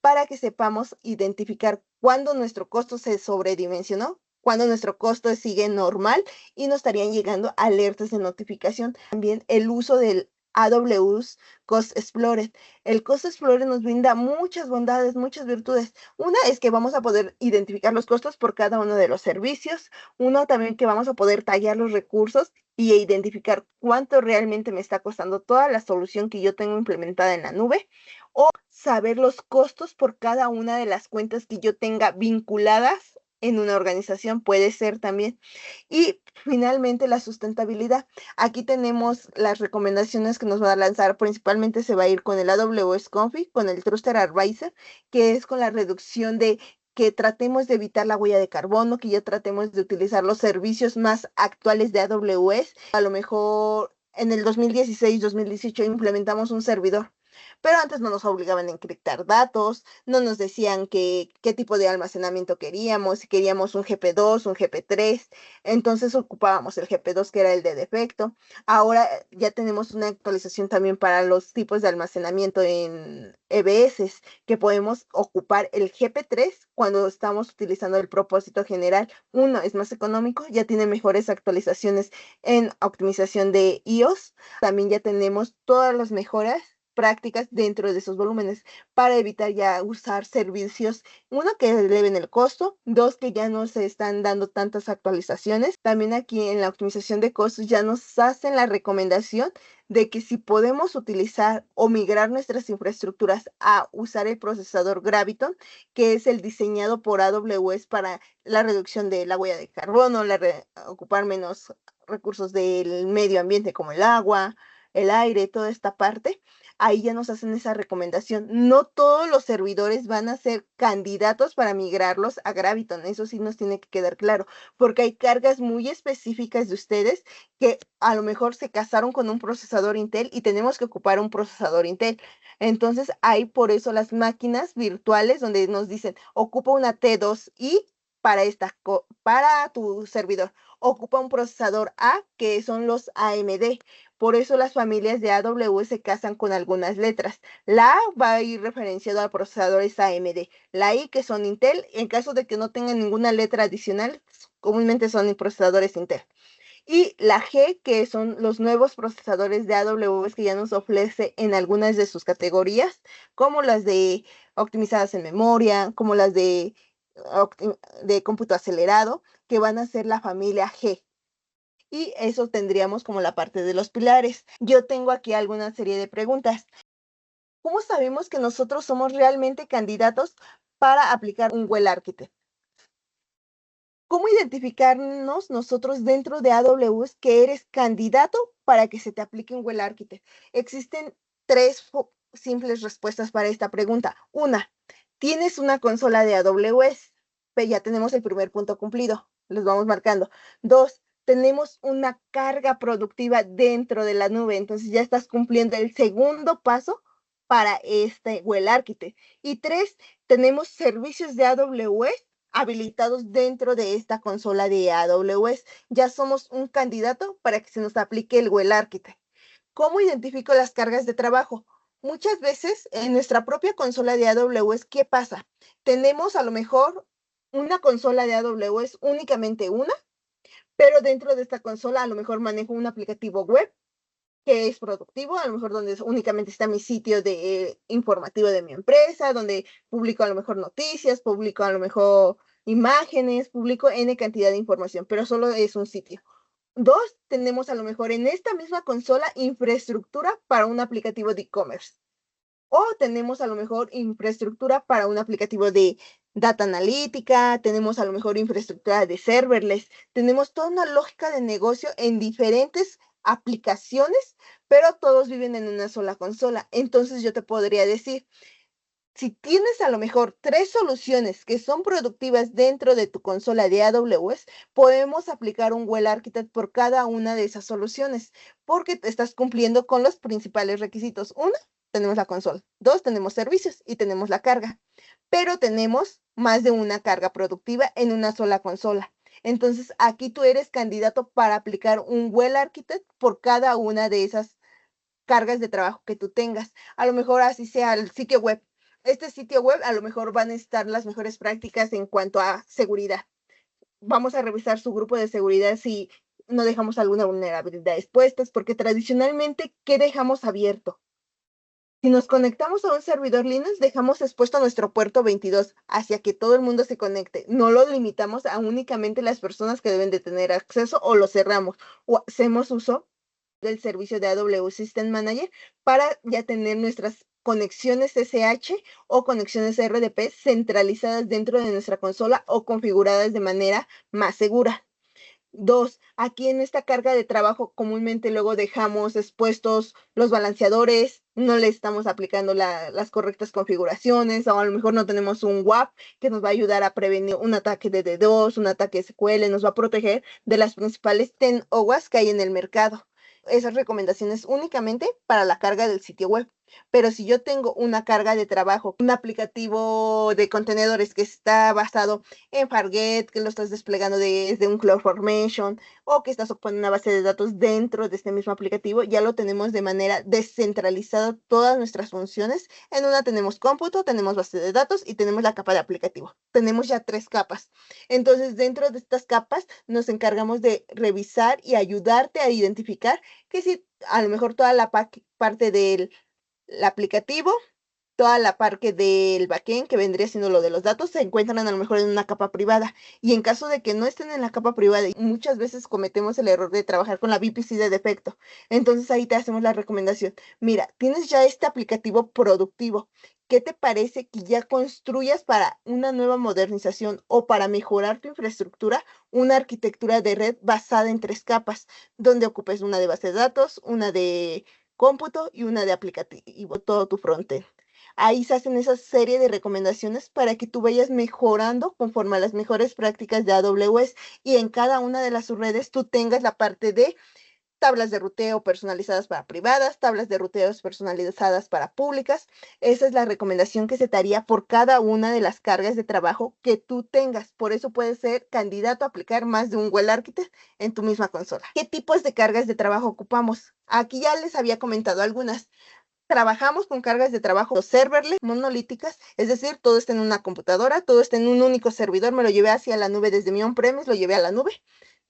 para que sepamos identificar cuándo nuestro costo se sobredimensionó, cuándo nuestro costo sigue normal y nos estarían llegando alertas de notificación. También el uso del AWS Cost Explorer. El Cost Explorer nos brinda muchas bondades, muchas virtudes. Una es que vamos a poder identificar los costos por cada uno de los servicios. Uno también que vamos a poder tallar los recursos y identificar cuánto realmente me está costando toda la solución que yo tengo implementada en la nube, o saber los costos por cada una de las cuentas que yo tenga vinculadas en una organización, puede ser también. Y finalmente la sustentabilidad. Aquí tenemos las recomendaciones que nos va a lanzar, principalmente se va a ir con el AWS Config, con el Trusted Advisor, que es con la reducción de que tratemos de evitar la huella de carbono, que ya tratemos de utilizar los servicios más actuales de AWS. A lo mejor en el 2016, 2018 implementamos un servidor, pero antes no nos obligaban a encriptar datos, no nos decían qué tipo de almacenamiento queríamos, si queríamos un GP2, un GP3, entonces ocupábamos el GP2 que era el de defecto. Ahora ya tenemos una actualización también para los tipos de almacenamiento en EBS, que podemos ocupar el GP3 cuando estamos utilizando el propósito general. Uno, es más económico, ya tiene mejores actualizaciones en optimización de iOS. También ya tenemos todas las mejoras prácticas dentro de esos volúmenes para evitar ya usar servicios, uno, que eleven el costo, dos, que ya no se están dando tantas actualizaciones. También aquí en la optimización de costos ya nos hacen la recomendación de que si podemos utilizar o migrar nuestras infraestructuras a usar el procesador Graviton, que es el diseñado por AWS para la reducción de la huella de carbono, ocupar menos recursos del medio ambiente como el agua, el aire, toda esta parte. Ahí ya nos hacen esa recomendación. No todos los servidores van a ser candidatos para migrarlos a Graviton, eso sí nos tiene que quedar claro, porque hay cargas muy específicas de ustedes que a lo mejor se casaron con un procesador Intel y tenemos que ocupar un procesador Intel. Entonces hay por eso las máquinas virtuales donde nos dicen, ocupa una T2i para tu servidor, ocupa un procesador A, que son los AMD. Por eso las familias de AWS se casan con algunas letras. La A va a ir referenciado a procesadores AMD. La I, que son Intel, en caso de que no tengan ninguna letra adicional, comúnmente son procesadores Intel. Y la G, que son los nuevos procesadores de AWS que ya nos ofrece en algunas de sus categorías, como las de optimizadas en memoria, como las de cómputo acelerado, que van a ser la familia G. Y eso tendríamos como la parte de los pilares. Yo tengo aquí alguna serie de preguntas. ¿Cómo sabemos que nosotros somos realmente candidatos para aplicar un Well Architect? ¿Cómo identificarnos nosotros dentro de AWS que eres candidato para que se te aplique un Well Architect? Existen tres simples respuestas para esta pregunta. Una, tienes una consola de AWS. Ya tenemos el primer punto cumplido. Los vamos marcando. Dos, tenemos una carga productiva dentro de la nube. Entonces ya estás cumpliendo el segundo paso para este Well Architect. Y tres, tenemos servicios de AWS habilitados dentro de esta consola de AWS. Ya somos un candidato para que se nos aplique el Well Architect. ¿Cómo identifico las cargas de trabajo? Muchas veces en nuestra propia consola de AWS, ¿qué pasa? Tenemos a lo mejor una consola de AWS, únicamente una, pero dentro de esta consola a lo mejor manejo un aplicativo web que es productivo, a lo mejor donde únicamente está mi sitio informativo de mi empresa, donde publico a lo mejor noticias, publico a lo mejor imágenes, publico N cantidad de información, pero solo es un sitio. Dos, tenemos a lo mejor en esta misma consola infraestructura para un aplicativo de e-commerce. O tenemos a lo mejor infraestructura para un aplicativo de data analítica, tenemos a lo mejor infraestructura de serverless, tenemos toda una lógica de negocio en diferentes aplicaciones, pero todos viven en una sola consola. Entonces yo te podría decir, si tienes a lo mejor 3 soluciones que son productivas dentro de tu consola de AWS, podemos aplicar un Well Architect por cada una de esas soluciones, porque te estás cumpliendo con los principales requisitos. Una, tenemos la consola. Dos, tenemos servicios y tenemos la carga, pero tenemos más de una carga productiva en una sola consola. Entonces, aquí tú eres candidato para aplicar un Well Architect por cada una de esas cargas de trabajo que tú tengas. A lo mejor así sea el sitio web. Este sitio web a lo mejor van a estar las mejores prácticas en cuanto a seguridad. Vamos a revisar su grupo de seguridad si no dejamos alguna vulnerabilidad expuestas, porque tradicionalmente, ¿qué dejamos abierto? Si nos conectamos a un servidor Linux, dejamos expuesto nuestro puerto 22 hacia que todo el mundo se conecte. No lo limitamos a únicamente las personas que deben de tener acceso o lo cerramos o hacemos uso del servicio de AWS System Manager para ya tener nuestras conexiones SSH o conexiones RDP centralizadas dentro de nuestra consola o configuradas de manera más segura. Dos, aquí en esta carga de trabajo comúnmente luego dejamos expuestos los balanceadores, no le estamos aplicando las correctas configuraciones, o a lo mejor no tenemos un WAF que nos va a ayudar a prevenir un ataque de DDoS, un ataque SQL, nos va a proteger de las principales TEN-OWASP que hay en el mercado. Esas recomendaciones únicamente para la carga del sitio web. Pero si yo tengo una carga de trabajo, un aplicativo de contenedores que está basado en Fargate, que lo estás desplegando desde un CloudFormation o que estás ocupando una base de datos dentro de este mismo aplicativo, ya lo tenemos de manera descentralizada todas nuestras funciones. En una tenemos cómputo, tenemos base de datos y tenemos la capa de aplicativo. Tenemos ya 3 capas. Entonces, dentro de estas capas nos encargamos de revisar y ayudarte a identificar que si a lo mejor toda la parte del aplicativo, toda la parte del backend que vendría siendo lo de los datos se encuentran a lo mejor en una capa privada, y en caso de que no estén en la capa privada, muchas veces cometemos el error de trabajar con la VPC de defecto. Entonces ahí te hacemos la recomendación. Mira, tienes ya este aplicativo productivo. ¿Qué te parece que ya construyas para una nueva modernización o para mejorar tu infraestructura una arquitectura de red basada en 3 capas, donde ocupes una de base de datos, una de cómputo y una de aplicativo, todo tu frontend? Ahí se hacen esa serie de recomendaciones para que tú vayas mejorando conforme a las mejores prácticas de AWS, y en cada una de las subredes tú tengas la parte de tablas de ruteo personalizadas para privadas, tablas de ruteos personalizadas para públicas. Esa es la recomendación que se te haría por cada una de las cargas de trabajo que tú tengas. Por eso puedes ser candidato a aplicar más de un Well Architect en tu misma consola. ¿Qué tipos de cargas de trabajo ocupamos? Aquí ya les había comentado algunas. Trabajamos con cargas de trabajo serverless, monolíticas, es decir, todo está en una computadora, todo está en un único servidor, me lo llevé hacia la nube desde mi on-premise, lo llevé a la nube.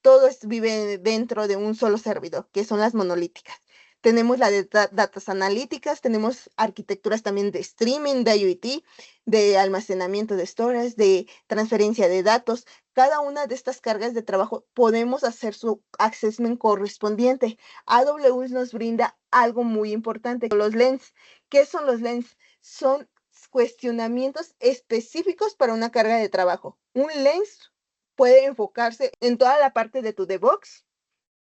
todo vive dentro de un solo servidor, que son las monolíticas. Tenemos la de datas analíticas, tenemos arquitecturas también de streaming, de IoT, de almacenamiento de storage, de transferencia de datos. Cada una de estas cargas de trabajo podemos hacer su assessment correspondiente. AWS nos brinda algo muy importante, los lens. ¿Qué son los lens? Son cuestionamientos específicos para una carga de trabajo. Un lens puede enfocarse en toda la parte de tu DevOps.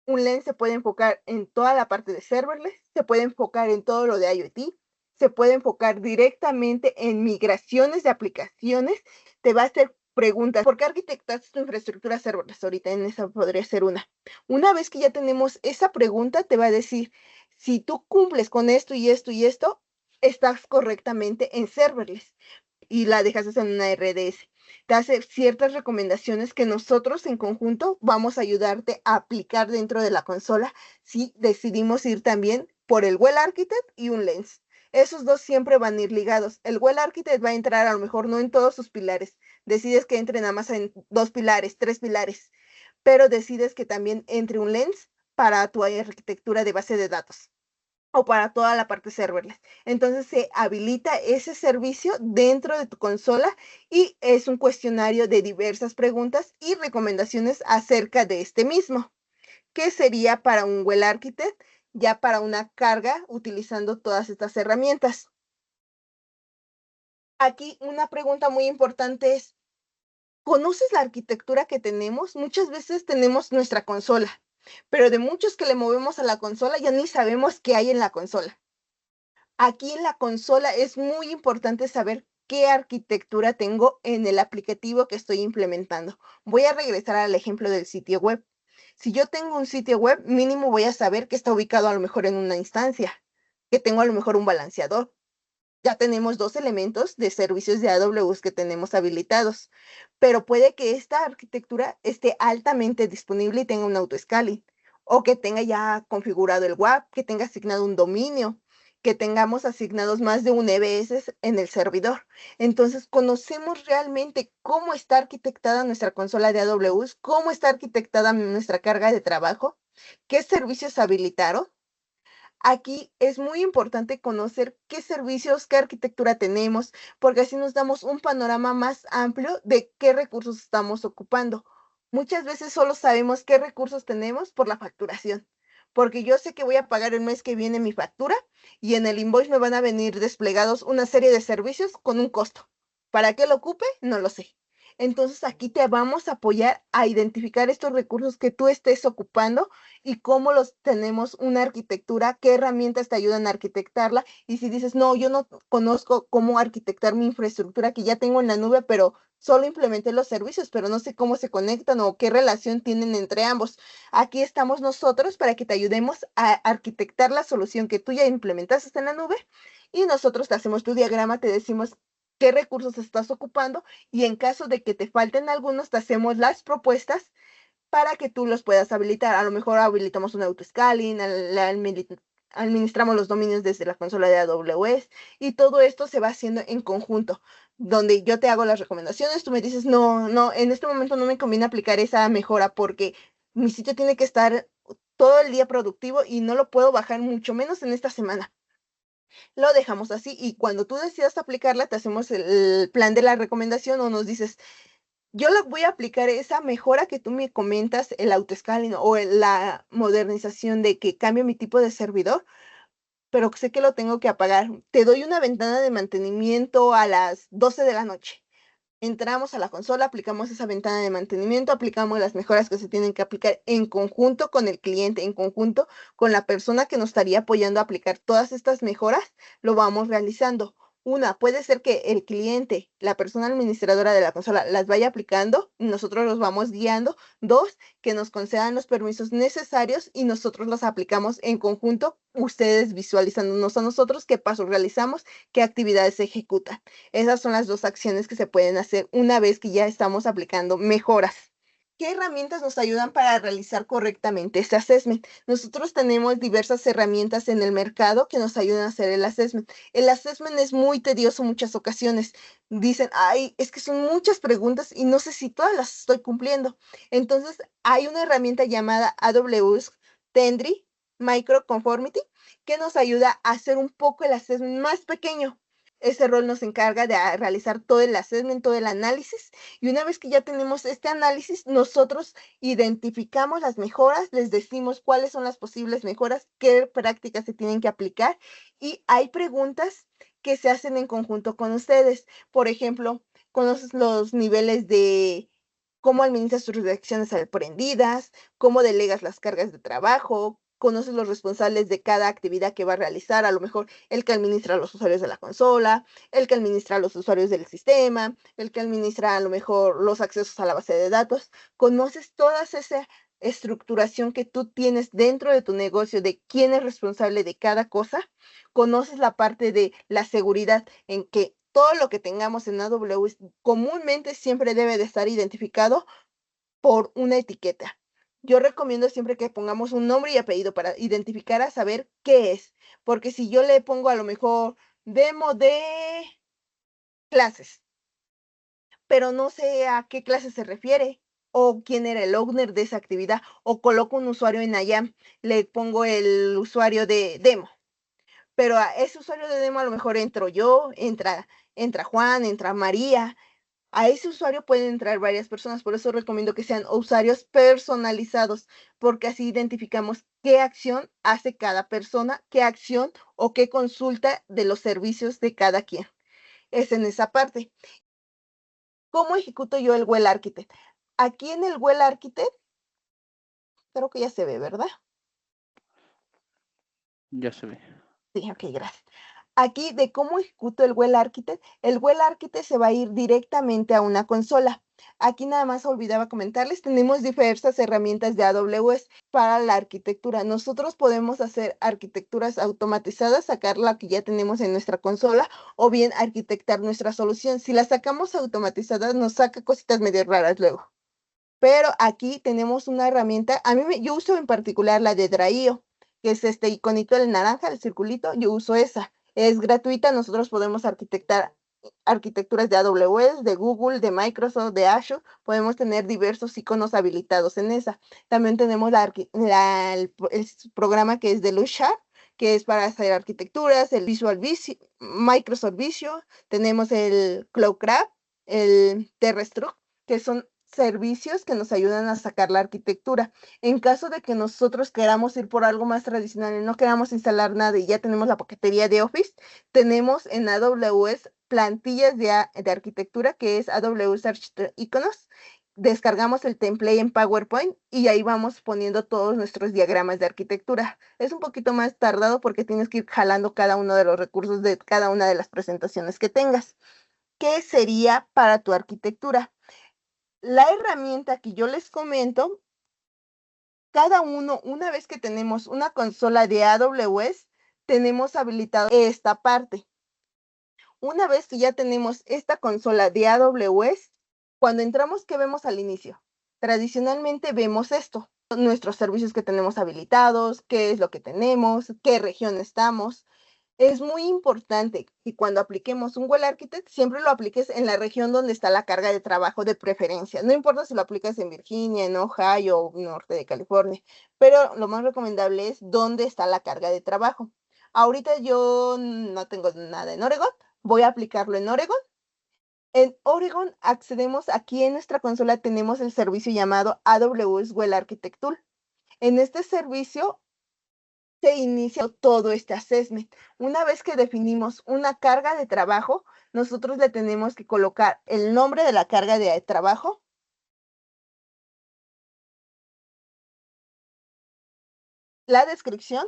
Un lens se puede enfocar en toda la parte de serverless, se puede enfocar en todo lo de IoT, se puede enfocar directamente en migraciones de aplicaciones, te va a hacer preguntas. ¿Por qué arquitectaste tu infraestructura serverless? Ahorita en esa podría ser una. Una vez que ya tenemos esa pregunta, te va a decir, si tú cumples con esto y esto y esto, estás correctamente en serverless y la dejas en una RDS. Te hace ciertas recomendaciones que nosotros en conjunto vamos a ayudarte a aplicar dentro de la consola si decidimos ir también por el Well Architect y un Lens. Esos dos siempre van a ir ligados. El Well Architect va a entrar a lo mejor no en todos sus pilares. Decides que entre nada más en 2 pilares, 3 pilares, pero decides que también entre un Lens para tu arquitectura de base de datos o para toda la parte serverless. Entonces se habilita ese servicio dentro de tu consola y es un cuestionario de diversas preguntas y recomendaciones acerca de este mismo. ¿Qué sería para un Well Architect? Ya para una carga utilizando todas estas herramientas. Aquí una pregunta muy importante es, ¿conoces la arquitectura que tenemos? Muchas veces tenemos nuestra consola, pero de muchos que le movemos a la consola ya ni sabemos qué hay en la consola. Aquí en la consola es muy importante saber qué arquitectura tengo en el aplicativo que estoy implementando. Voy a regresar al ejemplo del sitio web. Si yo tengo un sitio web, mínimo voy a saber que está ubicado a lo mejor en una instancia, que tengo a lo mejor un balanceador. Ya tenemos 2 elementos de servicios de AWS que tenemos habilitados, pero puede que esta arquitectura esté altamente disponible y tenga un auto-scaling, o que tenga ya configurado el WAP, que tenga asignado un dominio, que tengamos asignados más de un EBS en el servidor. Entonces, conocemos realmente cómo está arquitectada nuestra consola de AWS, cómo está arquitectada nuestra carga de trabajo, qué servicios habilitaron. Aquí es muy importante conocer qué servicios, qué arquitectura tenemos, porque así nos damos un panorama más amplio de qué recursos estamos ocupando. Muchas veces solo sabemos qué recursos tenemos por la facturación, porque yo sé que voy a pagar el mes que viene mi factura y en el invoice me van a venir desplegados una serie de servicios con un costo. ¿Para qué lo ocupe? No lo sé. Entonces aquí te vamos a apoyar a identificar estos recursos que tú estés ocupando y cómo los tenemos una arquitectura, qué herramientas te ayudan a arquitectarla. Y si dices, no, yo no conozco cómo arquitectar mi infraestructura que ya tengo en la nube, pero solo implementé los servicios, pero no sé cómo se conectan o qué relación tienen entre ambos. Aquí estamos nosotros para que te ayudemos a arquitectar la solución que tú ya implementaste en la nube y nosotros te hacemos tu diagrama, te decimos qué recursos estás ocupando y en caso de que te falten algunos, te hacemos las propuestas para que tú los puedas habilitar. A lo mejor habilitamos un auto-scaling, administramos los dominios desde la consola de AWS y todo esto se va haciendo en conjunto, donde yo te hago las recomendaciones, tú me dices, no, en este momento no me conviene aplicar esa mejora porque mi sitio tiene que estar todo el día productivo y no lo puedo bajar mucho menos en esta semana. Lo dejamos así y cuando tú decidas aplicarla, te hacemos el plan de la recomendación o nos dices, yo le voy a aplicar esa mejora que tú me comentas, el autoscaling o la modernización de que cambie mi tipo de servidor, pero sé que lo tengo que apagar. Te doy una ventana de mantenimiento a las 12 de la noche. Entramos a la consola, aplicamos esa ventana de mantenimiento, aplicamos las mejoras que se tienen que aplicar en conjunto con el cliente, en conjunto con la persona que nos estaría apoyando a aplicar todas estas mejoras, lo vamos realizando. Una, puede ser que el cliente, la persona administradora de la consola, las vaya aplicando y nosotros los vamos guiando. Dos, que nos concedan los permisos necesarios y nosotros los aplicamos en conjunto, ustedes visualizándonos a nosotros qué pasos realizamos, qué actividades se ejecutan. Esas son las 2 acciones que se pueden hacer una vez que ya estamos aplicando mejoras. ¿Qué herramientas nos ayudan para realizar correctamente este assessment? Nosotros tenemos diversas herramientas en el mercado que nos ayudan a hacer el assessment. El assessment es muy tedioso en muchas ocasiones. Dicen, ay, es que son muchas preguntas y no sé si todas las estoy cumpliendo. Entonces, hay una herramienta llamada AWS Tendry Micro Conformity que nos ayuda a hacer un poco el assessment más pequeño. Ese rol nos encarga de realizar todo el assessment, todo el análisis, y una vez que ya tenemos este análisis, nosotros identificamos las mejoras, les decimos cuáles son las posibles mejoras, qué prácticas se tienen que aplicar, y hay preguntas que se hacen en conjunto con ustedes. Por ejemplo, conoces los niveles de cómo administras tus reacciones aprendidas, cómo delegas las cargas de trabajo, conoces los responsables de cada actividad que va a realizar, a lo mejor el que administra a los usuarios de la consola, el que administra a los usuarios del sistema, el que administra a lo mejor los accesos a la base de datos. Conoces toda esa estructuración que tú tienes dentro de tu negocio de quién es responsable de cada cosa. Conoces la parte de la seguridad en que todo lo que tengamos en AWS comúnmente siempre debe de estar identificado por una etiqueta. Yo recomiendo siempre que pongamos un nombre y apellido para identificar a saber qué es, porque si yo le pongo a lo mejor demo de clases, pero no sé a qué clase se refiere o quién era el owner de esa actividad, o coloco un usuario en IAM, le pongo el usuario de demo, pero a ese usuario de demo a lo mejor entro yo, entra Juan, entra María. A ese usuario pueden entrar varias personas, por eso recomiendo que sean usuarios personalizados, porque así identificamos qué acción hace cada persona, qué acción o qué consulta de los servicios de cada quien. Es en esa parte. ¿Cómo ejecuto yo el Well Architect? Aquí en el Well Architect, creo que ya se ve, ¿verdad? Ya se ve. Sí, ok, gracias. Aquí de cómo ejecuto el Well Architect se va a ir directamente a una consola. Aquí nada más olvidaba comentarles, tenemos diversas herramientas de AWS para la arquitectura. Nosotros podemos hacer arquitecturas automatizadas, sacar la que ya tenemos en nuestra consola o bien arquitectar nuestra solución. Si la sacamos automatizadas, nos saca cositas medio raras luego. Pero aquí tenemos una herramienta, yo uso en particular la de Draio, que es este iconito del naranja, el circulito, yo uso esa. Es gratuita, nosotros podemos arquitectar arquitecturas de AWS, de Google, de Microsoft, de Azure, podemos tener diversos iconos habilitados en esa. También tenemos el programa que es de Lushar, que es para hacer arquitecturas, el Microsoft Visio, tenemos el Cloudcraft, el Terrastruct, que son servicios que nos ayudan a sacar la arquitectura. En caso de que nosotros queramos ir por algo más tradicional y no queramos instalar nada y ya tenemos la paquetería de Office, tenemos en AWS plantillas de arquitectura que es AWS Architecture Iconos. Descargamos el template en PowerPoint y ahí vamos poniendo todos nuestros diagramas de arquitectura. Es un poquito más tardado porque tienes que ir jalando cada uno de los recursos de cada una de las presentaciones que tengas. ¿Qué sería para tu arquitectura? La herramienta que yo les comento, cada uno, una vez que tenemos una consola de AWS, tenemos habilitado esta parte. Una vez que ya tenemos esta consola de AWS, cuando entramos, ¿qué vemos al inicio? Tradicionalmente vemos esto, nuestros servicios que tenemos habilitados, qué es lo que tenemos, qué región estamos. Es muy importante que cuando apliquemos un Well Architect, siempre lo apliques en la región donde está la carga de trabajo de preferencia. No importa si lo aplicas en Virginia, en Ohio o norte de California, pero lo más recomendable es dónde está la carga de trabajo. Ahorita yo no tengo nada en Oregon, voy a aplicarlo en Oregon. En Oregon accedemos, aquí en nuestra consola tenemos el servicio llamado AWS Well Architect Tool. En este servicio se inicia todo este assessment. Una vez que definimos una carga de trabajo, nosotros le tenemos que colocar el nombre de la carga de trabajo, la descripción,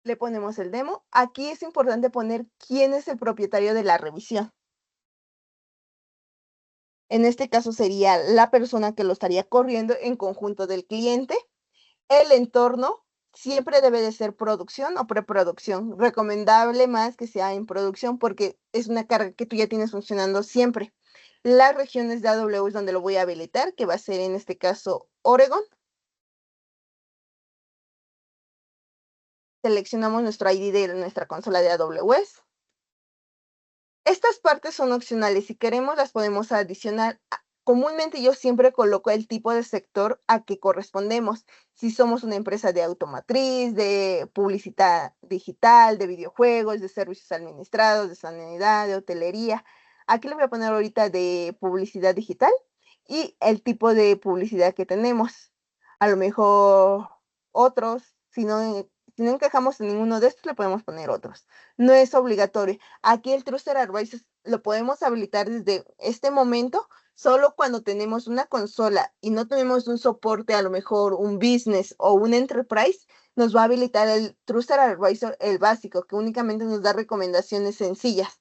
le ponemos el demo. Aquí es importante poner quién es el propietario de la revisión. En este caso sería la persona que lo estaría corriendo en conjunto del cliente El entorno siempre debe de ser producción o preproducción. Recomendable más que sea en producción porque es una carga que tú ya tienes funcionando siempre. Las regiones de AWS donde lo voy a habilitar, que va a ser en este caso Oregon. Seleccionamos nuestro ID de nuestra consola de AWS. Estas partes son opcionales. Si queremos, las podemos adicionar. Comúnmente yo siempre coloco el tipo de sector a que correspondemos. Si somos una empresa de automotriz, de publicidad digital, de videojuegos, de servicios administrados, de sanidad, de hotelería. Aquí le voy a poner ahorita de publicidad digital y el tipo de publicidad que tenemos. A lo mejor otros, si no encajamos en ninguno de estos, le podemos poner otros. No es obligatorio. Aquí el Trusted Advisor lo podemos habilitar desde este momento, solo cuando tenemos una consola y no tenemos un soporte, a lo mejor un business o un enterprise, nos va a habilitar el Trusted Advisor, el básico, que únicamente nos da recomendaciones sencillas.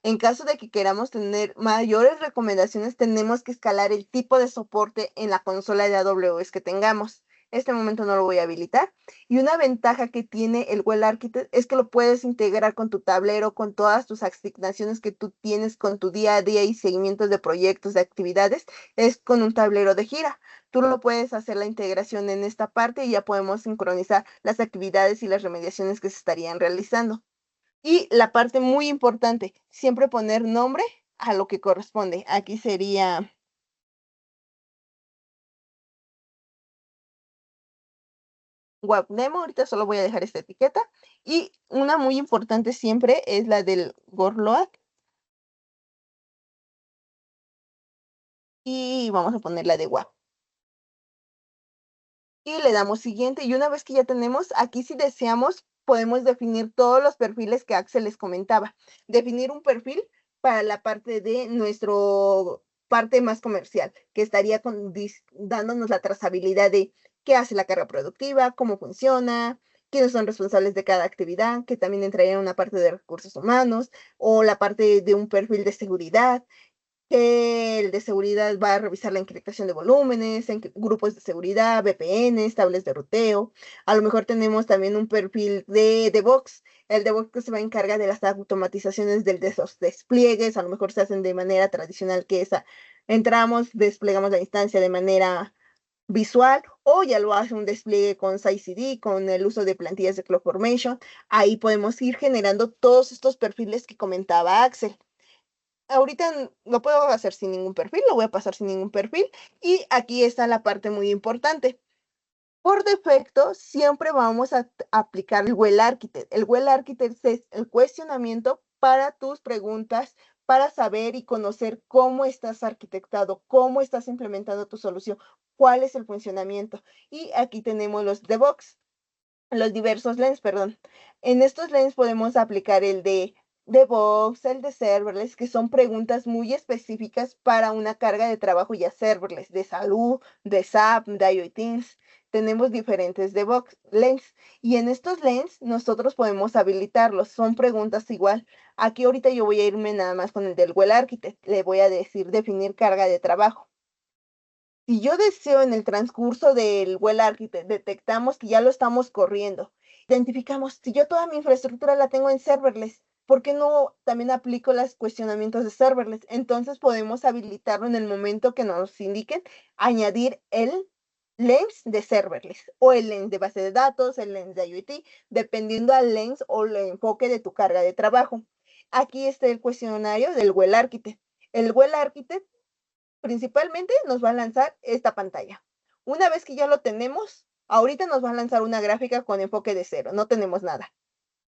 En caso de que queramos tener mayores recomendaciones, tenemos que escalar el tipo de soporte en la consola de AWS que tengamos. Este momento no lo voy a habilitar. Y una ventaja que tiene el Well Architect es que lo puedes integrar con tu tablero, con todas tus asignaciones que tú tienes con tu día a día y seguimientos de proyectos, de actividades, es con un tablero de gira. Tú lo puedes hacer la integración en esta parte y ya podemos sincronizar las actividades y las remediaciones que se estarían realizando. Y la parte muy importante, siempre poner nombre a lo que corresponde. Aquí sería Webdemo, ahorita solo voy a dejar esta etiqueta. Y una muy importante siempre es la del Gorload. Y vamos a poner la de WAP. Y le damos siguiente. Y una vez que ya tenemos, aquí si deseamos, podemos definir todos los perfiles que Axel les comentaba. Definir un perfil para la parte de nuestro parte más comercial, que estaría dándonos la trazabilidad de qué hace la carga productiva, cómo funciona, quiénes son responsables de cada actividad, que también entraría en una parte de recursos humanos o la parte de un perfil de seguridad, que el de seguridad va a revisar la encriptación de volúmenes, grupos de seguridad, VPNs, tablets de ruteo. A lo mejor tenemos también un perfil de DevOps. El DevOps que se va a encargar de las automatizaciones de esos despliegues. A lo mejor se hacen de manera tradicional, que esa entramos, desplegamos la instancia de manera visual, o ya lo hace un despliegue con CI/CD, con el uso de plantillas de CloudFormation. Ahí podemos ir generando todos estos perfiles que comentaba Axel. Ahorita lo puedo hacer sin ningún perfil, lo voy a pasar sin ningún perfil. Y aquí está la parte muy importante. Por defecto, siempre vamos a aplicar el Well Architect. El Well Architect es el cuestionamiento para tus preguntas, para saber y conocer cómo estás arquitectado, cómo estás implementando tu solución, cuál es el funcionamiento. Y aquí tenemos los DevOps, los diversos lens, perdón. En estos lens podemos aplicar el de DevOps, el de serverless, que son preguntas muy específicas para una carga de trabajo ya serverless, de salud, de SAP, de IoT. Tenemos diferentes DevOps lens y en estos lens nosotros podemos habilitarlos. Son preguntas igual. Aquí ahorita yo voy a irme nada más con el del Well Architect. Le voy a decir definir carga de trabajo. Si yo deseo en el transcurso del Well Architect, detectamos que ya lo estamos corriendo, identificamos, si yo toda mi infraestructura la tengo en serverless, ¿por qué no también aplico los cuestionamientos de serverless? Entonces podemos habilitarlo en el momento que nos indiquen, añadir el lens de serverless o el lens de base de datos, el lens de IoT, dependiendo al lens o el enfoque de tu carga de trabajo. Aquí está el cuestionario del Well Architect. El Well Architect principalmente nos va a lanzar esta pantalla. Una vez que ya lo tenemos, ahorita nos va a lanzar una gráfica con enfoque de cero, no tenemos nada.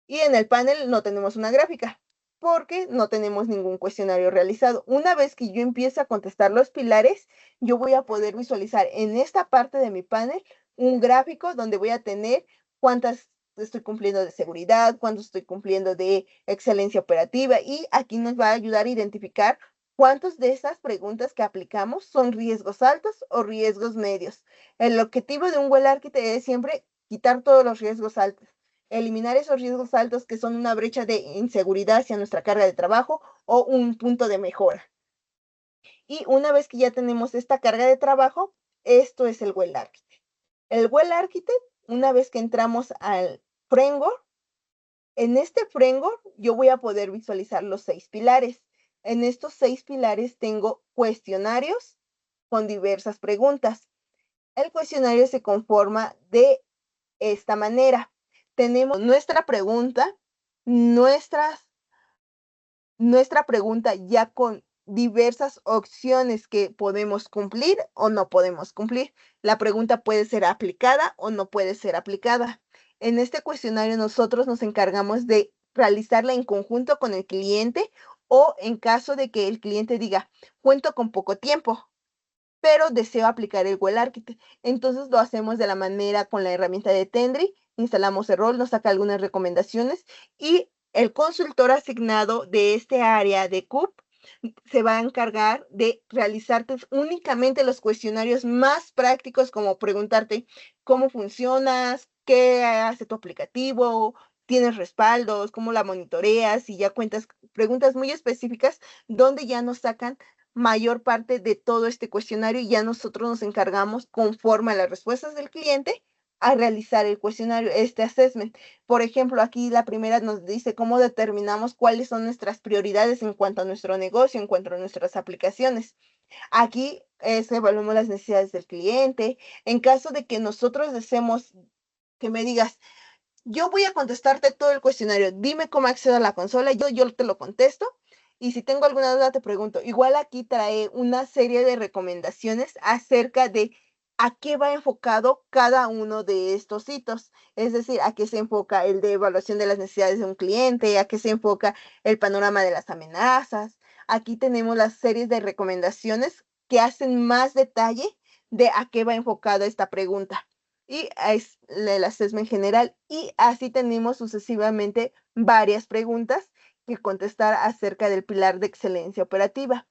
Y en el panel no tenemos una gráfica, porque no tenemos ningún cuestionario realizado. Una vez que yo empiece a contestar los pilares, yo voy a poder visualizar en esta parte de mi panel un gráfico donde voy a tener cuántas estoy cumpliendo de seguridad, cuántos estoy cumpliendo de excelencia operativa, y aquí nos va a ayudar a identificar cuántas de esas preguntas que aplicamos son riesgos altos o riesgos medios. El objetivo de un Well Architect es siempre quitar todos los riesgos altos, eliminar esos riesgos altos que son una brecha de inseguridad hacia nuestra carga de trabajo o un punto de mejora. Y una vez que ya tenemos esta carga de trabajo, esto es el Well Architect. El Well Architect, una vez que entramos al framework, en este framework yo voy a poder visualizar los 6 pilares. En estos 6 pilares tengo cuestionarios con diversas preguntas. El cuestionario se conforma de esta manera. Tenemos nuestra pregunta ya con diversas opciones que podemos cumplir o no podemos cumplir. La pregunta puede ser aplicada o no puede ser aplicada. En este cuestionario nosotros nos encargamos de realizarla en conjunto con el cliente o en caso de que el cliente diga, cuento con poco tiempo, pero deseo aplicar el Well Architect. Entonces lo hacemos de la manera con la herramienta de Tendry, instalamos el rol, nos saca algunas recomendaciones y el consultor asignado de este área de CUP se va a encargar de realizarte únicamente los cuestionarios más prácticos, como preguntarte cómo funcionas, qué hace tu aplicativo, tienes respaldos, cómo la monitoreas y ya cuentas preguntas muy específicas donde ya nos sacan mayor parte de todo este cuestionario y ya nosotros nos encargamos, conforme a las respuestas del cliente, a realizar el cuestionario, este assessment. Por ejemplo, aquí la primera nos dice cómo determinamos cuáles son nuestras prioridades en cuanto a nuestro negocio, en cuanto a nuestras aplicaciones. Aquí evaluamos las necesidades del cliente. En caso de que nosotros deseemos que me digas, yo voy a contestarte todo el cuestionario, dime cómo accedo a la consola, yo te lo contesto. Y si tengo alguna duda, te pregunto. Igual aquí trae una serie de recomendaciones acerca de a qué va enfocado cada uno de estos hitos. Es decir, a qué se enfoca el de evaluación de las necesidades de un cliente, a qué se enfoca el panorama de las amenazas. Aquí tenemos las series de recomendaciones que hacen más detalle de a qué va enfocada esta pregunta. Y es el assessment general. Y así tenemos sucesivamente varias preguntas que contestar acerca del pilar de excelencia operativa.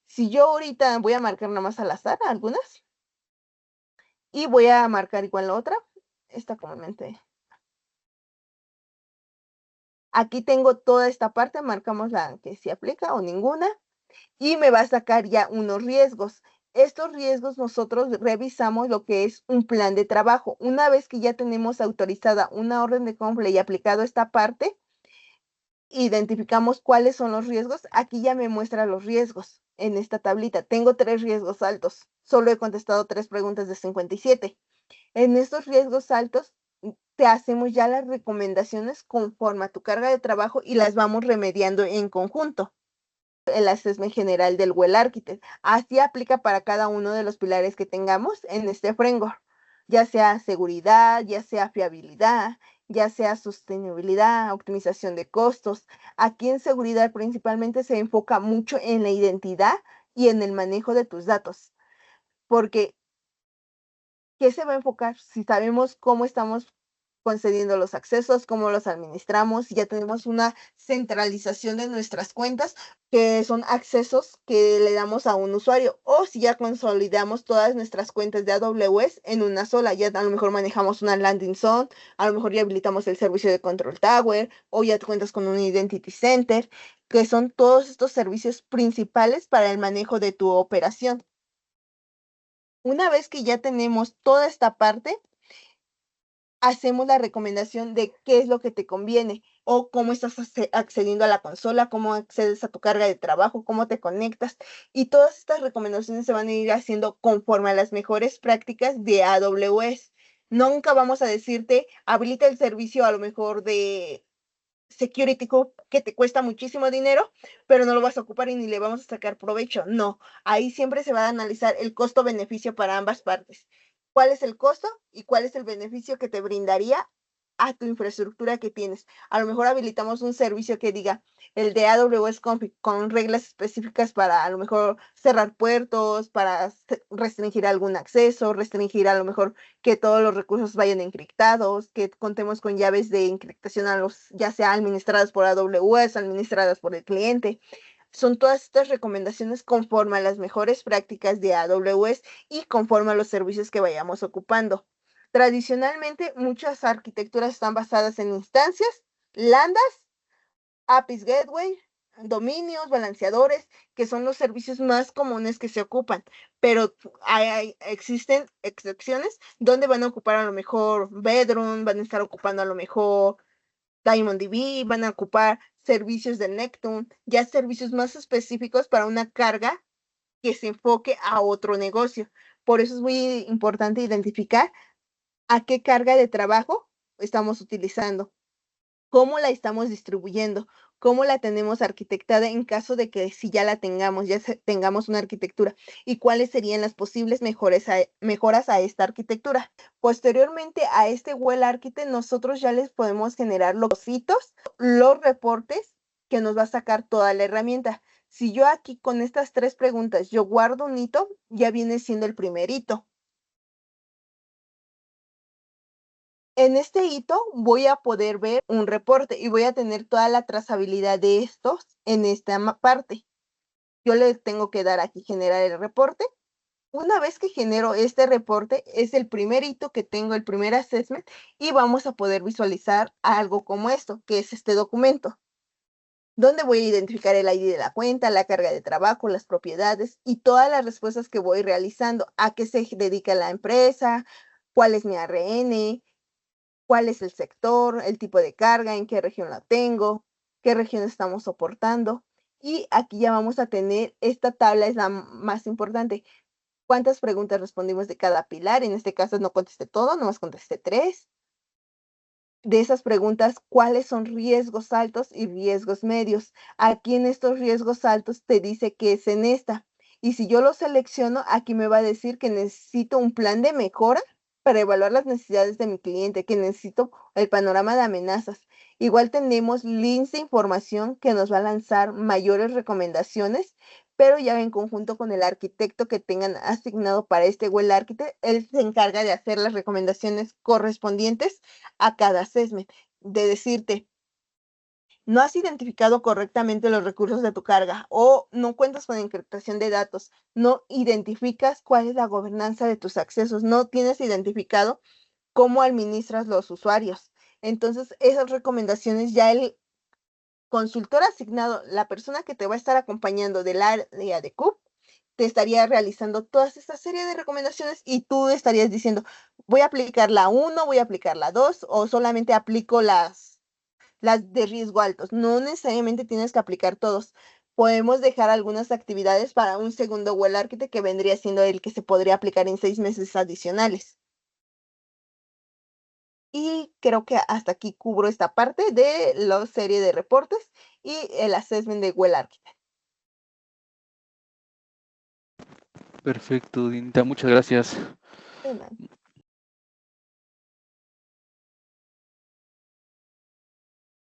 Si yo ahorita voy a marcar nada más al azar algunas y voy a marcar igual la otra, esta comúnmente. Aquí tengo toda esta parte, marcamos la que se aplica o ninguna y me va a sacar ya unos riesgos. Estos riesgos nosotros revisamos lo que es un plan de trabajo. Una vez que ya tenemos autorizada una orden de compra y aplicado esta parte, identificamos cuáles son los riesgos. Aquí ya me muestra los riesgos en esta tablita. Tengo 3 riesgos altos. Solo he contestado 3 preguntas de 57. En estos riesgos altos te hacemos ya las recomendaciones conforme a tu carga de trabajo y las vamos remediando en conjunto. El assessment general del Well Architect. Así aplica para cada uno de los pilares que tengamos en este framework, ya sea seguridad, ya sea fiabilidad, ya sea sostenibilidad, optimización de costos. Aquí en seguridad principalmente se enfoca mucho en la identidad y en el manejo de tus datos, porque ¿qué se va a enfocar? Si sabemos cómo estamos concediendo los accesos, cómo los administramos, ya tenemos una centralización de nuestras cuentas, que son accesos que le damos a un usuario, o si ya consolidamos todas nuestras cuentas de AWS en una sola, ya a lo mejor manejamos una landing zone, a lo mejor ya habilitamos el servicio de Control Tower, o ya cuentas con un Identity Center, que son todos estos servicios principales para el manejo de tu operación. Una vez que ya tenemos toda esta parte, hacemos la recomendación de qué es lo que te conviene o cómo estás accediendo a la consola, cómo accedes a tu carga de trabajo, cómo te conectas. Y todas estas recomendaciones se van a ir haciendo conforme a las mejores prácticas de AWS. Nunca vamos a decirte, habilita el servicio a lo mejor de Security Hub que te cuesta muchísimo dinero, pero no lo vas a ocupar y ni le vamos a sacar provecho. No, ahí siempre se va a analizar el costo-beneficio para ambas partes. ¿Cuál es el costo y cuál es el beneficio que te brindaría a tu infraestructura que tienes? A lo mejor habilitamos un servicio que diga el de AWS Config con reglas específicas para a lo mejor cerrar puertos, para restringir algún acceso, restringir a lo mejor que todos los recursos vayan encriptados, que contemos con llaves de encriptación ya sea administradas por AWS, administradas por el cliente. Son todas estas recomendaciones conforme a las mejores prácticas de AWS y conforme a los servicios que vayamos ocupando. Tradicionalmente, muchas arquitecturas están basadas en instancias, lambdas, APIs Gateway, dominios, balanceadores, que son los servicios más comunes que se ocupan, pero existen excepciones donde van a ocupar a lo mejor Bedroom, van a estar ocupando a lo mejor DiamondDB, van a ocupar servicios de Nectune, ya servicios más específicos para una carga que se enfoque a otro negocio. Por eso es muy importante identificar a qué carga de trabajo estamos utilizando, cómo la estamos distribuyendo, cómo la tenemos arquitectada en caso de que si ya la tengamos, tengamos una arquitectura, y cuáles serían las posibles mejoras a esta arquitectura. Posteriormente a este Well Architect, nosotros ya les podemos generar los hitos, los reportes que nos va a sacar toda la herramienta. Si yo aquí con estas 3 preguntas, yo guardo un hito, ya viene siendo el primer hito. En este hito voy a poder ver un reporte y voy a tener toda la trazabilidad de estos en esta parte. Yo le tengo que dar aquí generar el reporte. Una vez que genero este reporte, es el primer hito que tengo, el primer assessment, y vamos a poder visualizar algo como esto, que es este documento, donde voy a identificar el ID de la cuenta, la carga de trabajo, las propiedades y todas las respuestas que voy realizando, a qué se dedica la empresa, cuál es mi ARN, cuál es el sector, el tipo de carga, en qué región la tengo, qué región estamos soportando. Y aquí ya vamos a tener, esta tabla es la más importante. ¿Cuántas preguntas respondimos de cada pilar? En este caso no contesté todo, nomás contesté 3. De esas preguntas, ¿cuáles son riesgos altos y riesgos medios? Aquí en estos riesgos altos te dice que es en esta. Y si yo lo selecciono, aquí me va a decir que necesito un plan de mejora para evaluar las necesidades de mi cliente, que necesito el panorama de amenazas. Igual tenemos links de información que nos va a lanzar mayores recomendaciones, pero ya en conjunto con el arquitecto que tengan asignado para este Well Architect, él se encarga de hacer las recomendaciones correspondientes a cada assessment, de decirte, no has identificado correctamente los recursos de tu carga o no cuentas con encriptación de datos, no identificas cuál es la gobernanza de tus accesos, no tienes identificado cómo administras los usuarios. Entonces, esas recomendaciones ya el consultor asignado, la persona que te va a estar acompañando del área de CUP, te estaría realizando toda esta serie de recomendaciones y tú estarías diciendo, voy a aplicar la 1, voy a aplicar la 2 o solamente aplico las de riesgo altos. No necesariamente tienes que aplicar todos. Podemos dejar algunas actividades para un segundo Well Architect que vendría siendo el que se podría aplicar en 6 meses adicionales. Y creo que hasta aquí cubro esta parte de la serie de reportes y el assessment de Well Architect. Perfecto, Dinita, muchas gracias. De nada.